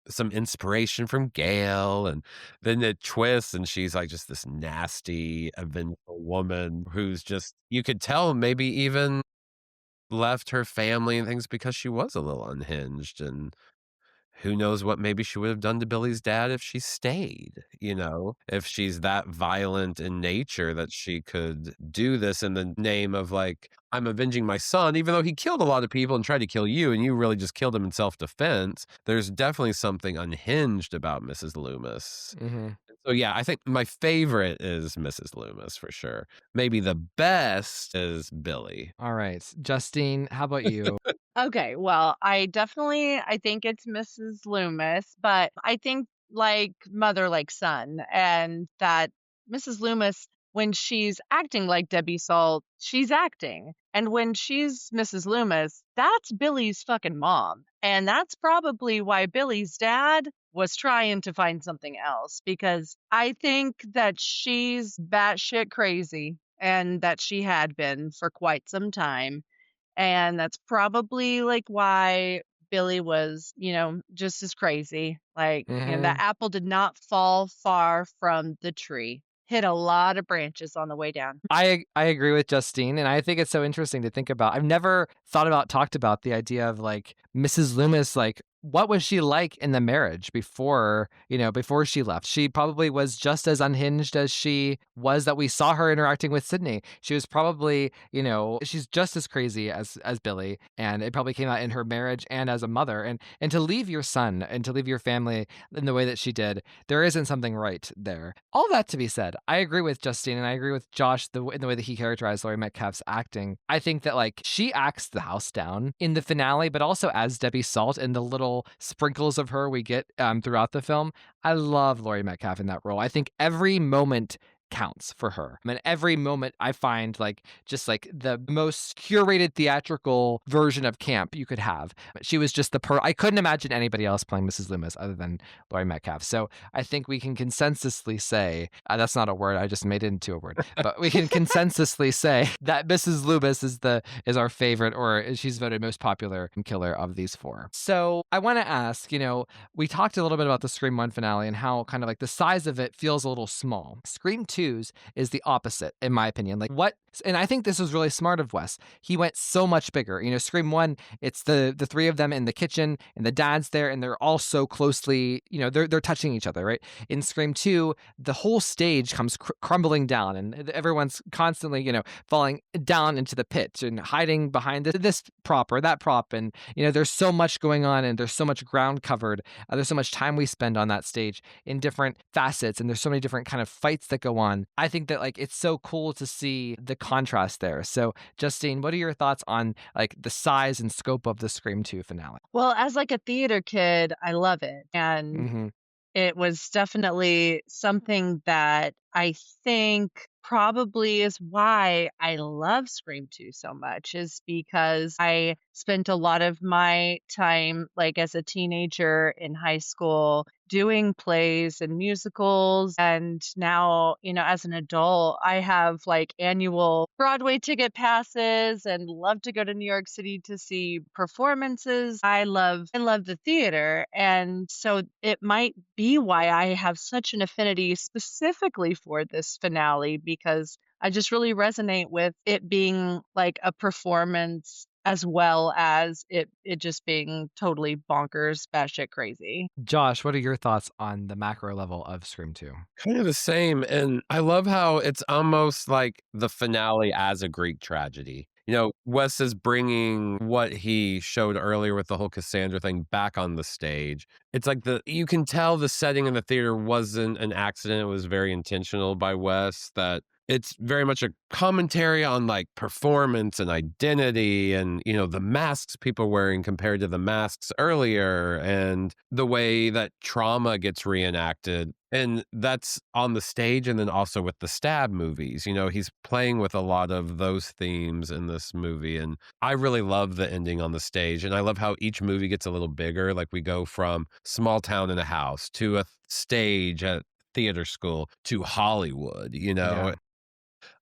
some inspiration from Gail. And then it twists and she's like just this nasty, vengeful woman who's just, you could tell maybe even left her family and things because she was a little unhinged, and who knows what maybe she would have done to Billy's dad if she stayed, if she's that violent in nature that she could do this in the name of like, I'm avenging my son, even though he killed a lot of people and tried to kill you, and you really just killed him in self-defense. There's definitely something unhinged about Mrs. Loomis. Mhm. So yeah, I think my favorite is Mrs. Loomis for sure. Maybe the best is Billy. All right. Justine, how about you? Okay, well, I think it's Mrs. Loomis, but I think like mother, like son, and that Mrs. Loomis, when she's acting like Debbie Salt, she's acting. And when she's Mrs. Loomis, that's Billy's fucking mom. And that's probably why Billy's dad was trying to find something else, because I think that she's batshit crazy and that she had been for quite some time, and that's probably, like, why Billy was, just as crazy. Like, that Mhm. apple did not fall far from the tree. Hit a lot of branches on the way down. I agree with Justine, and I think it's so interesting to think about. I've never talked about the idea of like Mrs. Loomis, like what was she like in the marriage before she left? She probably was just as unhinged as she was that we saw her interacting with Sidney. She was probably, she's just as crazy as Billy, and it probably came out in her marriage and as a mother. And to leave your son and to leave your family in the way that she did, there isn't something right there. All that to be said, I agree with Justine and I agree with Josh in the way that he characterized Laurie Metcalf's acting. I think that like she acts the house down in the finale, but also as Debbie Salt and the little sprinkles of her we get throughout the film. I love Laurie Metcalf in that role. I think every moment counts for her. I mean, every moment I find like just like the most curated theatrical version of camp you could have. She was just I couldn't imagine anybody else playing Mrs. Loomis other than Laurie Metcalf. So I think we can consensusly say that's not a word. I just made it into a word, but we can consensusly say that Mrs. Loomis is our favorite, or she's voted most popular killer of these four. So I want to ask, we talked a little bit about the Scream 1 finale and how kind of like the size of it feels a little small. Scream 2's is the opposite, in my opinion. Like and I think this was really smart of Wes. He went so much bigger. Scream 1, it's the three of them in the kitchen and the dad's there and they're all so closely, they're touching each other, right? In Scream 2, the whole stage comes crumbling down and everyone's constantly, falling down into the pit and hiding behind this prop or that prop. And, there's so much going on and there's so much ground covered. There's so much time we spend on that stage in different facets and there's so many different kind of fights that go on. I think that like it's so cool to see the contrast there. So Justine, what are your thoughts on like the size and scope of the Scream 2 finale? Well, as like a theater kid, I love it. And Mm-hmm. it was definitely something that I think probably is why I love Scream 2 so much, is because I spent a lot of my time, like as a teenager in high school, doing plays and musicals. And now, as an adult, I have like annual Broadway ticket passes and love to go to New York City to see performances. I love the theater. And so it might be why I have such an affinity specifically for this finale, because I just really resonate with it being like a performance as well as it just being totally bonkers, batshit crazy. Josh, what are your thoughts on the macro level of Scream 2? Kind of the same. And I love how it's almost like the finale as a Greek tragedy. Wes is bringing what he showed earlier with the whole Cassandra thing back on the stage. It's like you can tell the setting in the theater wasn't an accident. It was very intentional by Wes, that it's very much a commentary on like performance and identity and, the masks people are wearing compared to the masks earlier and the way that trauma gets reenacted. And that's on the stage and then also with the stab movies. He's playing with a lot of those themes in this movie. And I really love the ending on the stage. And I love how each movie gets a little bigger. Like we go from small town in a house to a stage at theater school to Hollywood. Yeah.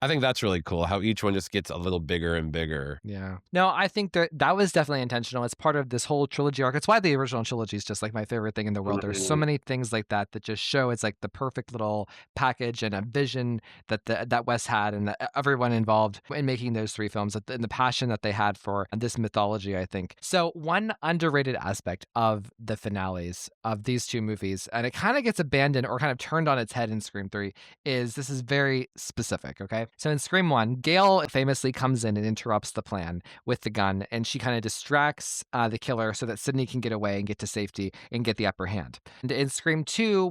I think that's really cool how each one just gets a little bigger and bigger. Yeah. No, I think that was definitely intentional. It's part of this whole trilogy arc. It's why the original trilogy is just like my favorite thing in the world. There's so many things like that that just show it's like the perfect little package and a vision that Wes had and that everyone involved in making those three films and the passion that they had for this mythology, I think. So one underrated aspect of the finales of these two movies, and it kind of gets abandoned or kind of turned on its head in Scream 3, is this is very specific, okay? So in Scream 1, Gail famously comes in and interrupts the plan with the gun, and she kind of distracts the killer so that Sidney can get away and get to safety and get the upper hand. And in Scream 2,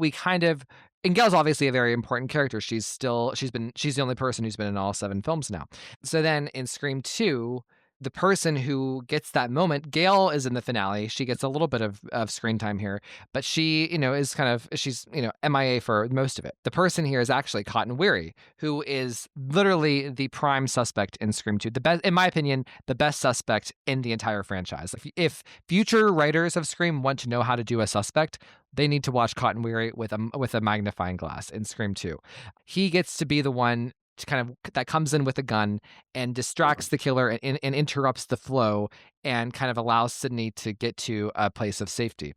and Gail's obviously a very important character. She's the only person who's been in all 7 films now. So then in Scream 2, the person who gets that moment, Gail is in the finale. She gets a little bit of screen time here, but she, she's, MIA for most of it. The person here is actually Cotton Weary, who is literally the prime suspect in Scream 2. The best, in my opinion, the best suspect in the entire franchise. If future writers of Scream want to know how to do a suspect, they need to watch Cotton Weary with a magnifying glass in Scream 2. He gets to be the one to kind of that comes in with a gun and distracts the killer and interrupts the flow and kind of allows Sidney to get to a place of safety.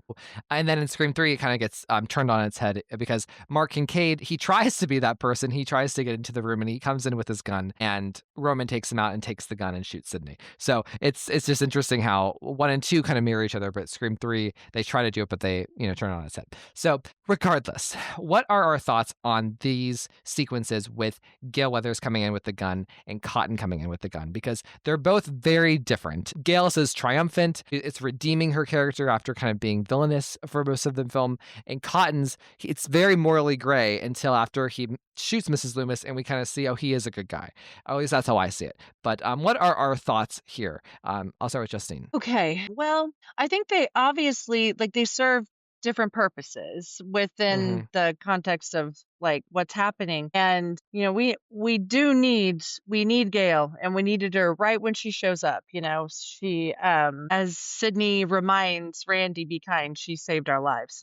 And then in Scream 3, it kind of gets turned on its head because Mark Kincaid, he tries to be that person. He tries to get into the room and he comes in with his gun and Roman takes him out and takes the gun and shoots Sidney. So it's just interesting how 1 and 2 kind of mirror each other, but Scream 3, they try to do it, but they, turn it on its head. So regardless, what are our thoughts on these sequences with Gale Weathers coming in with the gun and Cotton coming in with the gun? Because they're both very different. Gale is triumphant. It's redeeming her character after kind of being villainous for most of the film. And Cotton's, it's very morally gray until after he shoots Mrs. Loomis and we kind of see, oh, he is a good guy. At least that's how I see it. But what are our thoughts here? I'll start with Justine. Okay. Well, I think they obviously they serve different purposes within the context of like what's happening. And we need Gail, and we needed her right when she shows up. She as Sidney reminds Randy, be kind, she saved our lives.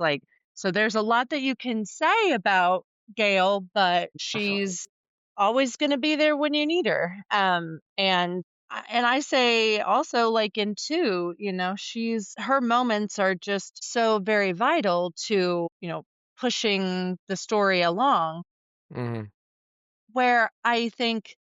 So there's a lot that you can say about Gail, but she's always going to be there when you need her. And I say also, like in 2, her moments are just so very vital to, pushing the story along, Mm-hmm. where I think,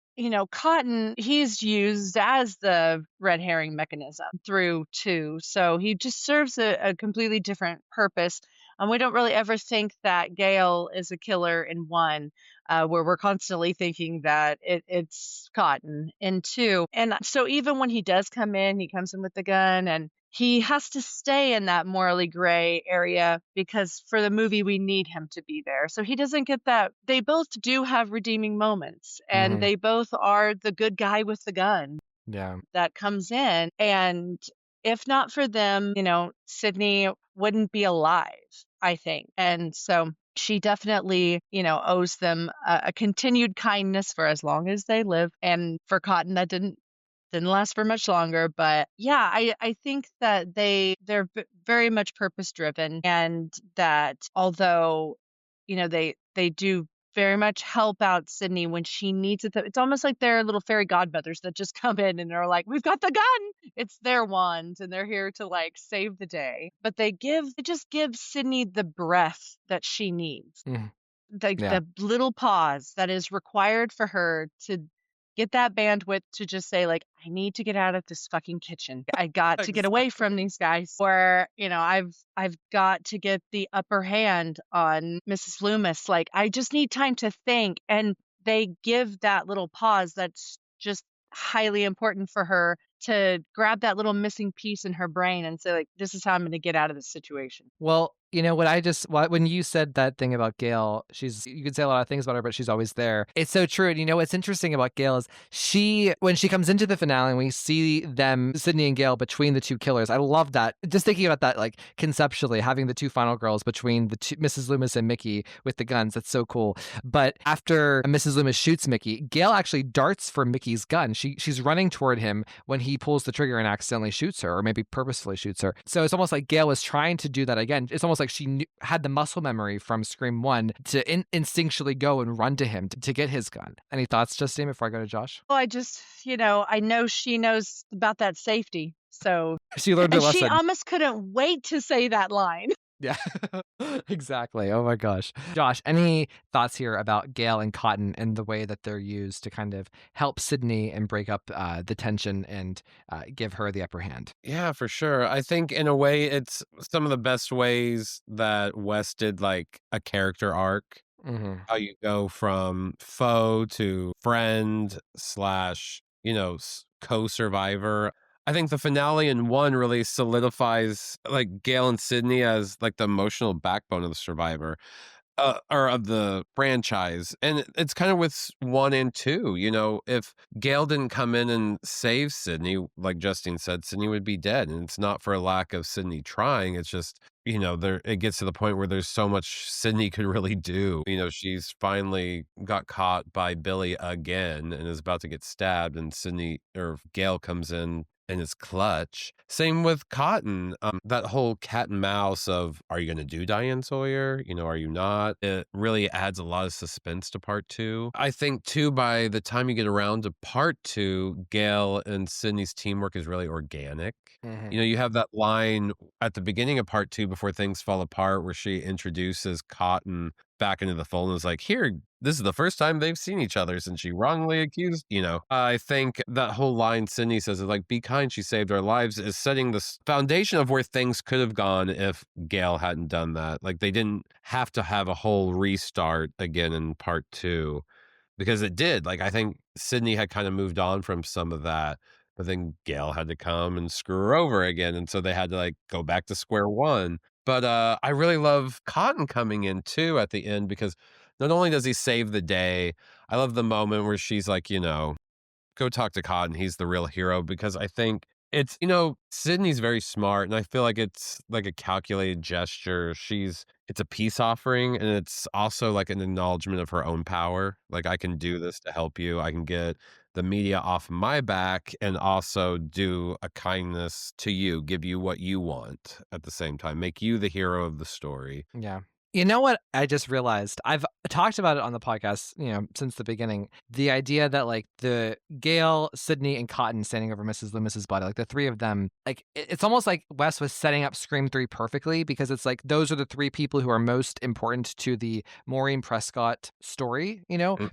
Cotton, he's used as the red herring mechanism through 2. So he just serves a completely different purpose. And we don't really ever think that Gale is a killer in 1, where we're constantly thinking that it's Cotton in 2. And so even when he does come in, he comes in with the gun and he has to stay in that morally gray area because for the movie, we need him to be there. So he doesn't get that. They both do have redeeming moments, and they both are the good guy with the gun that comes in. And if not for them, Sidney wouldn't be alive, I think. And so she definitely, owes them a continued kindness for as long as they live. And for Cotton, that didn't last for much longer. But yeah, I think that they're very much purpose driven, and that although they do very much help out Sydney when she needs it. It's almost like they're little fairy godmothers that just come in and are like, "We've got the gun." It's their wand, and they're here to like save the day. But they just give Sydney the breath that she needs, Mhm. like Yeah. the little pause that is required for her to get that bandwidth to just say like, I need to get out of this fucking kitchen. I got to get away from these guys. Or, I've got to get the upper hand on Mrs. Loomis. Like, I just need time to think. And they give that little pause that's just highly important for her to grab that little missing piece in her brain and say like, this is how I'm going to get out of this situation. Well, when you said that thing about Gail, you could say a lot of things about her, but she's always there. It's so true. And what's interesting about Gail is when she comes into the finale and we see them, Sydney and Gail, between the two killers. I love that. Just thinking about that, like conceptually, having the two final girls between the two, Mrs. Loomis and Mickey with the guns. That's so cool. But after Mrs. Loomis shoots Mickey, Gail actually darts for Mickey's gun. She's running toward him when he pulls the trigger and accidentally shoots her, or maybe purposefully shoots her. So it's almost like Gail was trying to do that again. It's almost like she had the muscle memory from Scream 1 to instinctually go and run to him to get his gun. Any thoughts, Justine, before I go to Josh? Well, I know she knows about that safety. So, She learned her and she lesson. almost couldn't wait to say that line. Yeah, exactly. Oh my gosh. Josh, any thoughts here about Gail and Cotton and the way that they're used to kind of help Sydney and break up the tension and give her the upper hand? Yeah, for sure. I think in a way it's some of the best ways that Wes did like a character arc. Mm-hmm. How you go from foe to friend slash, co-survivor. I think the finale in one really solidifies like Gail and Sydney as like the emotional backbone of the survivor. Or of the franchise. And it's kind of with one and two, if Gail didn't come in and save Sydney, like Justine said, Sydney would be dead. And it's not for a lack of Sydney trying. It's just, it gets to the point where there's so much Sydney could really do. She's finally got caught by Billy again and is about to get stabbed, and Sydney or Gail comes in his clutch. Same with Cotton. That whole cat and mouse of, are you going to do Diane Sawyer? Are you not? It really adds a lot of suspense to part two. I think too, by the time you get around to part two, Gail and Sydney's teamwork is really organic. Mm-hmm. You have that line at the beginning of part two before things fall apart where she introduces Cotton back into the fold and was like, here, this is the first time they've seen each other since she wrongly accused, I think that whole line Sydney says is like, be kind, she saved our lives, is setting the foundation of where things could have gone if Gail hadn't done that. Like they didn't have to have a whole restart again in part two, because it did. Like I think Sydney had kind of moved on from some of that, but then Gail had to come and screw her over again. And so they had to like go back to square one. But I really love Cotton coming in too at the end, because not only does he save the day, I love the moment where she's like, go talk to Cotton. He's the real hero, because I think it's, Sydney's very smart, and I feel like it's like a calculated gesture. It's a peace offering, and it's also like an acknowledgement of her own power. Like, I can do this to help you. I can get the media off my back and also do a kindness to you, give you what you want at the same time, make you the hero of the story. Yeah. You know what I just realized? I've talked about it on the podcast, since the beginning. The idea that like the Gail, Sydney, and Cotton standing over Mrs. Loomis's body, like the three of them, like it's almost like Wes was setting up Scream 3 perfectly, because it's like those are the three people who are most important to the Maureen Prescott story,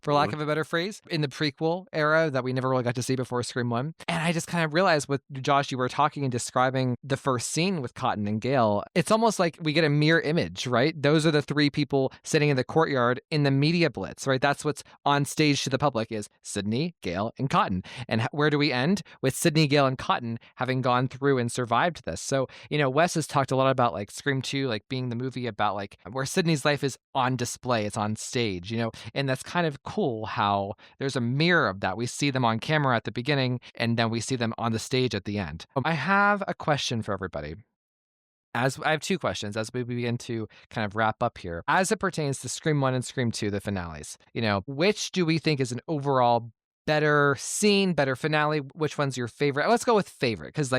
for lack Mhm. of a better phrase, in the prequel era that we never really got to see before Scream 1. And I just kind of realized with Josh, you were talking and describing the first scene with Cotton and Gail. It's almost like we get a mirror image, right? Those are the three people sitting in the courtyard in the media blitz, right? That's what's on stage to the public is Sydney, Gail, and Cotton. And where do we end? With Sydney, Gail, and Cotton having gone through and survived this. So, Wes has talked a lot about like Scream 2, like being the movie about like where Sydney's life is on display, it's on stage, and that's kind of cool how there's a mirror of that. We see them on camera at the beginning, and then we see them on the stage at the end. I have a question for everybody. As I have two questions as we begin to kind of wrap up here. As it pertains to Scream 1 and Scream 2, the finales, which do we think is an overall better scene, better finale? Which one's your favorite? Let's go with favorite because,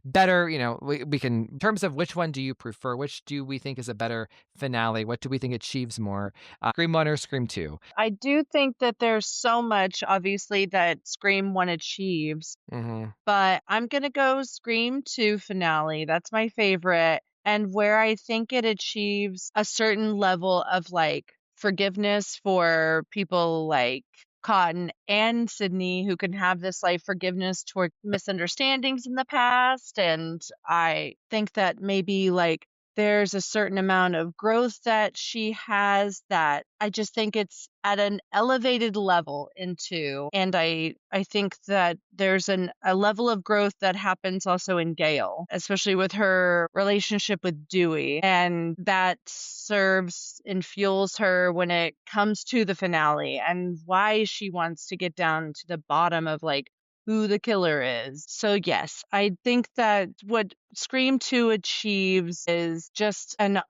better, we can, in terms of which one do you prefer? Which do we think is a better finale? What do we think achieves more? Scream 1 or Scream 2? I do think that there's so much, obviously, that Scream 1 achieves, Mm-hmm. but I'm going to go Scream 2 finale. That's my favorite. And where I think it achieves a certain level of like forgiveness for people like Cotton and Sidney, who can have this like forgiveness toward misunderstandings in the past. And I think that maybe like there's a certain amount of growth that she has that I just think it's at an elevated level into. And I think that there's a level of growth that happens also in Gale, especially with her relationship with Dewey. And that serves and fuels her when it comes to the finale and why she wants to get down to the bottom of like who the killer is. So yes, I think that what Scream 2 achieves is just an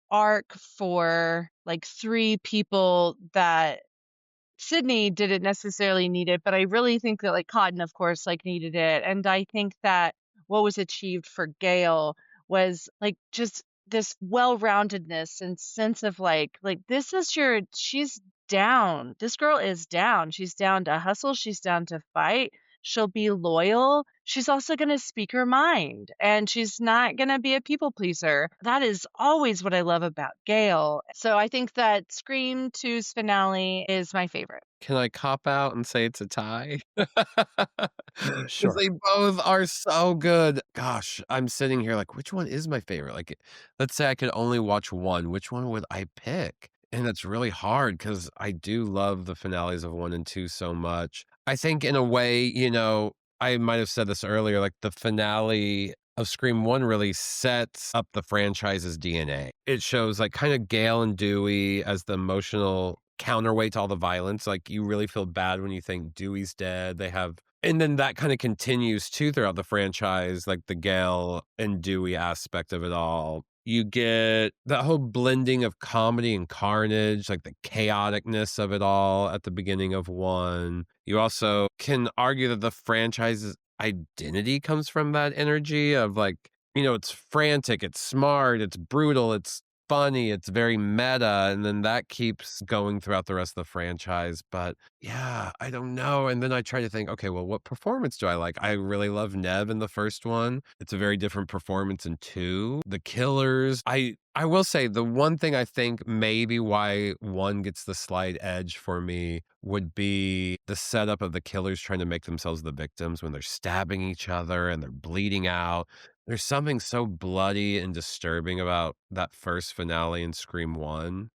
arc for like three people that Sidney didn't necessarily need it, but I really think that like Cotton, of course, like needed it. And I think that what was achieved for Gail was like just this well-roundedness and sense of like this is she's down. This girl is down. She's down to hustle. She's down to fight. She'll be loyal. She's also going to speak her mind and she's not going to be a people pleaser. That is always what I love about Gail. So I think that Scream 2's finale is my favorite. Can I cop out and say it's a tie? Because Sure. they both are so good. Gosh, I'm sitting here like, which one is my favorite? Like, let's say I could only watch one. Which one would I pick? And it's really hard because I do love the finales of 1 and 2 so much. I think in a way, I might have said this earlier, like the finale of Scream 1 really sets up the franchise's DNA. It shows like kind of Gale and Dewey as the emotional counterweight to all the violence. Like you really feel bad when you think Dewey's dead. And then that kind of continues too throughout the franchise, like the Gale and Dewey aspect of it all. You get that whole blending of comedy and carnage, like the chaoticness of it all at the beginning of 1. You also can argue that the franchise's identity comes from that energy of like, it's frantic, it's smart, it's brutal, it's funny, it's very meta, and then that keeps going throughout the rest of the franchise. But yeah, I don't know. And then I try to think, okay, well, what performance do I like? I really love Nev in the first one. It's a very different performance in 2. The killers, I will say the one thing I think maybe why 1 gets the slight edge for me would be the setup of the killers trying to make themselves the victims when they're stabbing each other and they're bleeding out. There's something so bloody and disturbing about that first finale in Scream 1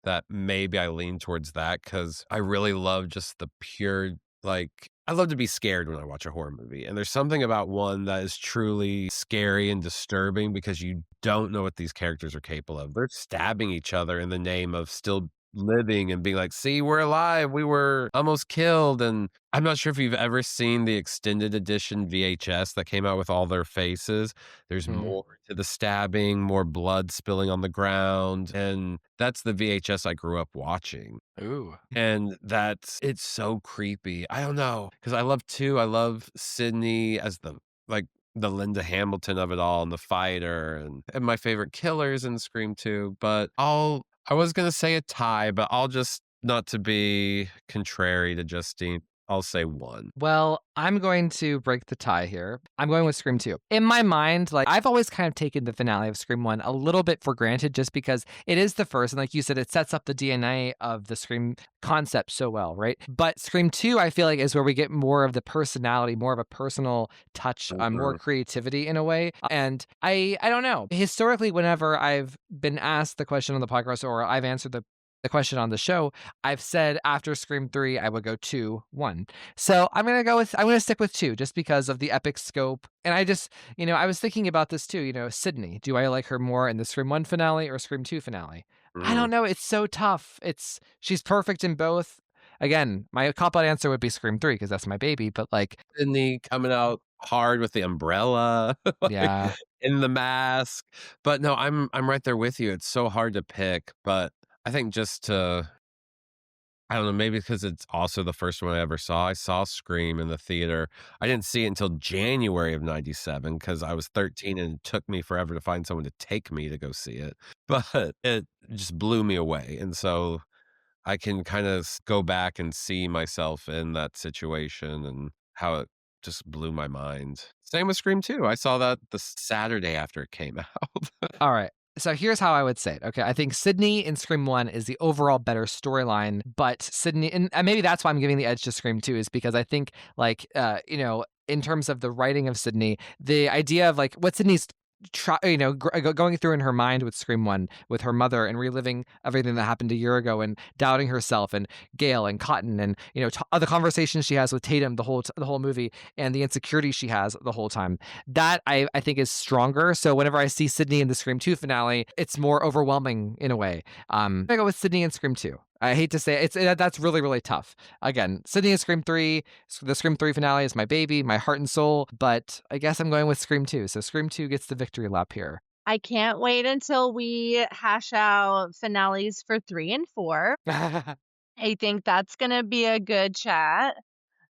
that maybe I lean towards that because I really love just the pure, like, I love to be scared when I watch a horror movie. And there's something about 1 that is truly scary and disturbing because you don't know what these characters are capable of. They're stabbing each other in the name of still living and being like, see, we're alive. We were almost killed. And I'm not sure if you've ever seen the extended edition VHS that came out with all their faces. There's Mm. more to the stabbing, more blood spilling on the ground. And that's the VHS I grew up watching. Ooh. And it's so creepy. I don't know, because I love 2. I love Sidney as the Linda Hamilton of it all and the fighter and my favorite killers in Scream 2, but I was gonna say a tie, but I'll just not to be contrary to Justine, I'll say 1. Well, I'm going to break the tie here. I'm going with Scream 2. In my mind, like I've always kind of taken the finale of Scream 1 a little bit for granted just because it is the first. And like you said, it sets up the DNA of the Scream concept so well, right? But Scream 2, I feel like, is where we get more of the personality, more of a personal touch, more Mhm. creativity in a way. And I don't know. Historically, whenever I've been asked the question on the podcast or I've answered the question on the show, I've said after Scream 3, I would go 2, 1. So I'm gonna stick with 2 just because of the epic scope. And I just, I was thinking about this too, Sidney. Do I like her more in the Scream 1 finale or Scream 2 finale? I Mm. don't know. It's so tough. She's perfect in both. Again, my cop out answer would be Scream 3 because that's my baby, but like, Sydney coming out hard with the umbrella. Like, yeah. in the mask. But no, I'm right there with you. It's so hard to pick, but I think just to I don't know, maybe because it's also the first one I ever saw. I saw Scream in the theater. I didn't see it until January of '97 because I was 13 and it took me forever to find someone to take me to go see it. But it just blew me away. And so I can kind of go back and see myself in that situation and how it just blew my mind. Same with Scream 2. I saw that the Saturday after it came out. All right. So here's how I would say it. Okay. I think Sidney in Scream 1 is the overall better storyline, but Sidney, and maybe that's why I'm giving the edge to Scream 2, is because I think, like, in terms of the writing of Sidney, the idea of like what Sidney's going through in her mind with Scream 1 with her mother and reliving everything that happened a year ago and doubting herself and Gail and Cotton and the conversations she has with Tatum the whole movie and the insecurity she has the whole time, that I think is stronger. So whenever I see Sidney in the Scream 2 finale, it's more overwhelming in a way. I go with Sidney in Scream 2. I hate to say it, that's really, really tough. Again, Sidney in Scream 3, the Scream 3 finale is my baby, my heart and soul, but I guess I'm going with Scream 2. So Scream 2 gets the victory lap here. I can't wait until we hash out finales for 3 and 4. I think that's going to be a good chat.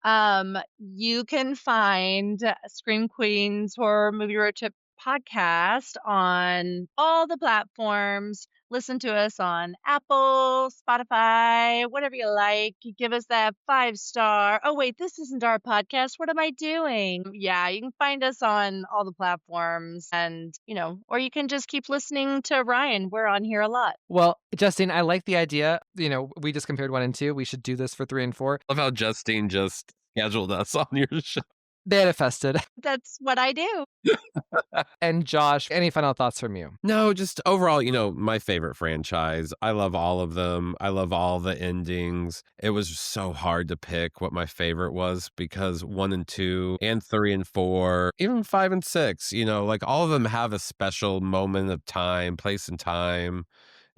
You can find Scream Queens Horror Movie Road Trip podcast on all the platforms. Listen to us on Apple, Spotify, whatever you like. You give us that 5-star. Oh, wait, this isn't our podcast. What am I doing? Yeah, you can find us on all the platforms and, or you can just keep listening to Ryan. We're on here a lot. Well, Justine, I like the idea. We just compared 1 and 2. We should do this for 3 and 4. Love how Justine just scheduled us on your show. Manifested. That's what I do. And Josh, any final thoughts from you? No, just overall, my favorite franchise. I love all of them. I love all the endings. It was so hard to pick what my favorite was because 1 and 2 and 3 and 4, even 5 and 6, like all of them have a special moment of time, place and time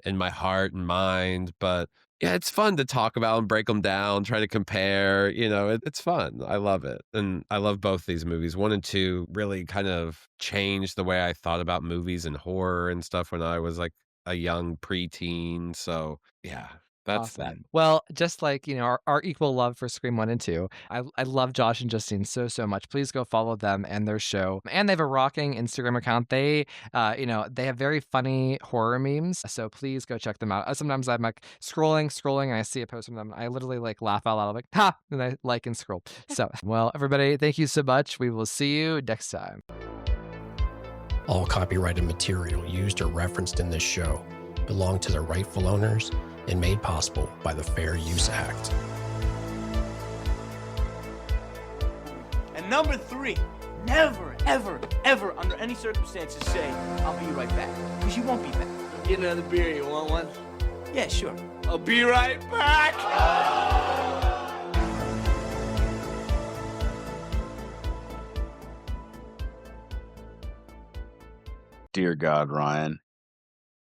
in my heart and mind. But yeah, it's fun to talk about and break them down, try to compare, it's fun. I love it. And I love both these movies. 1 and 2 really kind of changed the way I thought about movies and horror and stuff when I was like a young preteen. So yeah, that's Awesome. that. Well, just like, our equal love for Scream 1 and 2, I love Josh and Justine so, so much. Please go follow them and their show. And they have a rocking Instagram account. They, they have very funny horror memes. So please go check them out. Sometimes I'm like scrolling, and I see a post from them. I literally like laugh out loud. I'm like, ha! And I like and scroll. So, well, everybody, thank you so much. We will see you next time. All copyrighted material used or referenced in this show belong to their rightful owners and made possible by the Fair Use Act. And number 3, never, ever, ever, under any circumstances say, I'll be right back. Because you won't be back. Get another beer, you want one? Yeah, sure. I'll be right back! Dear God, Ryan,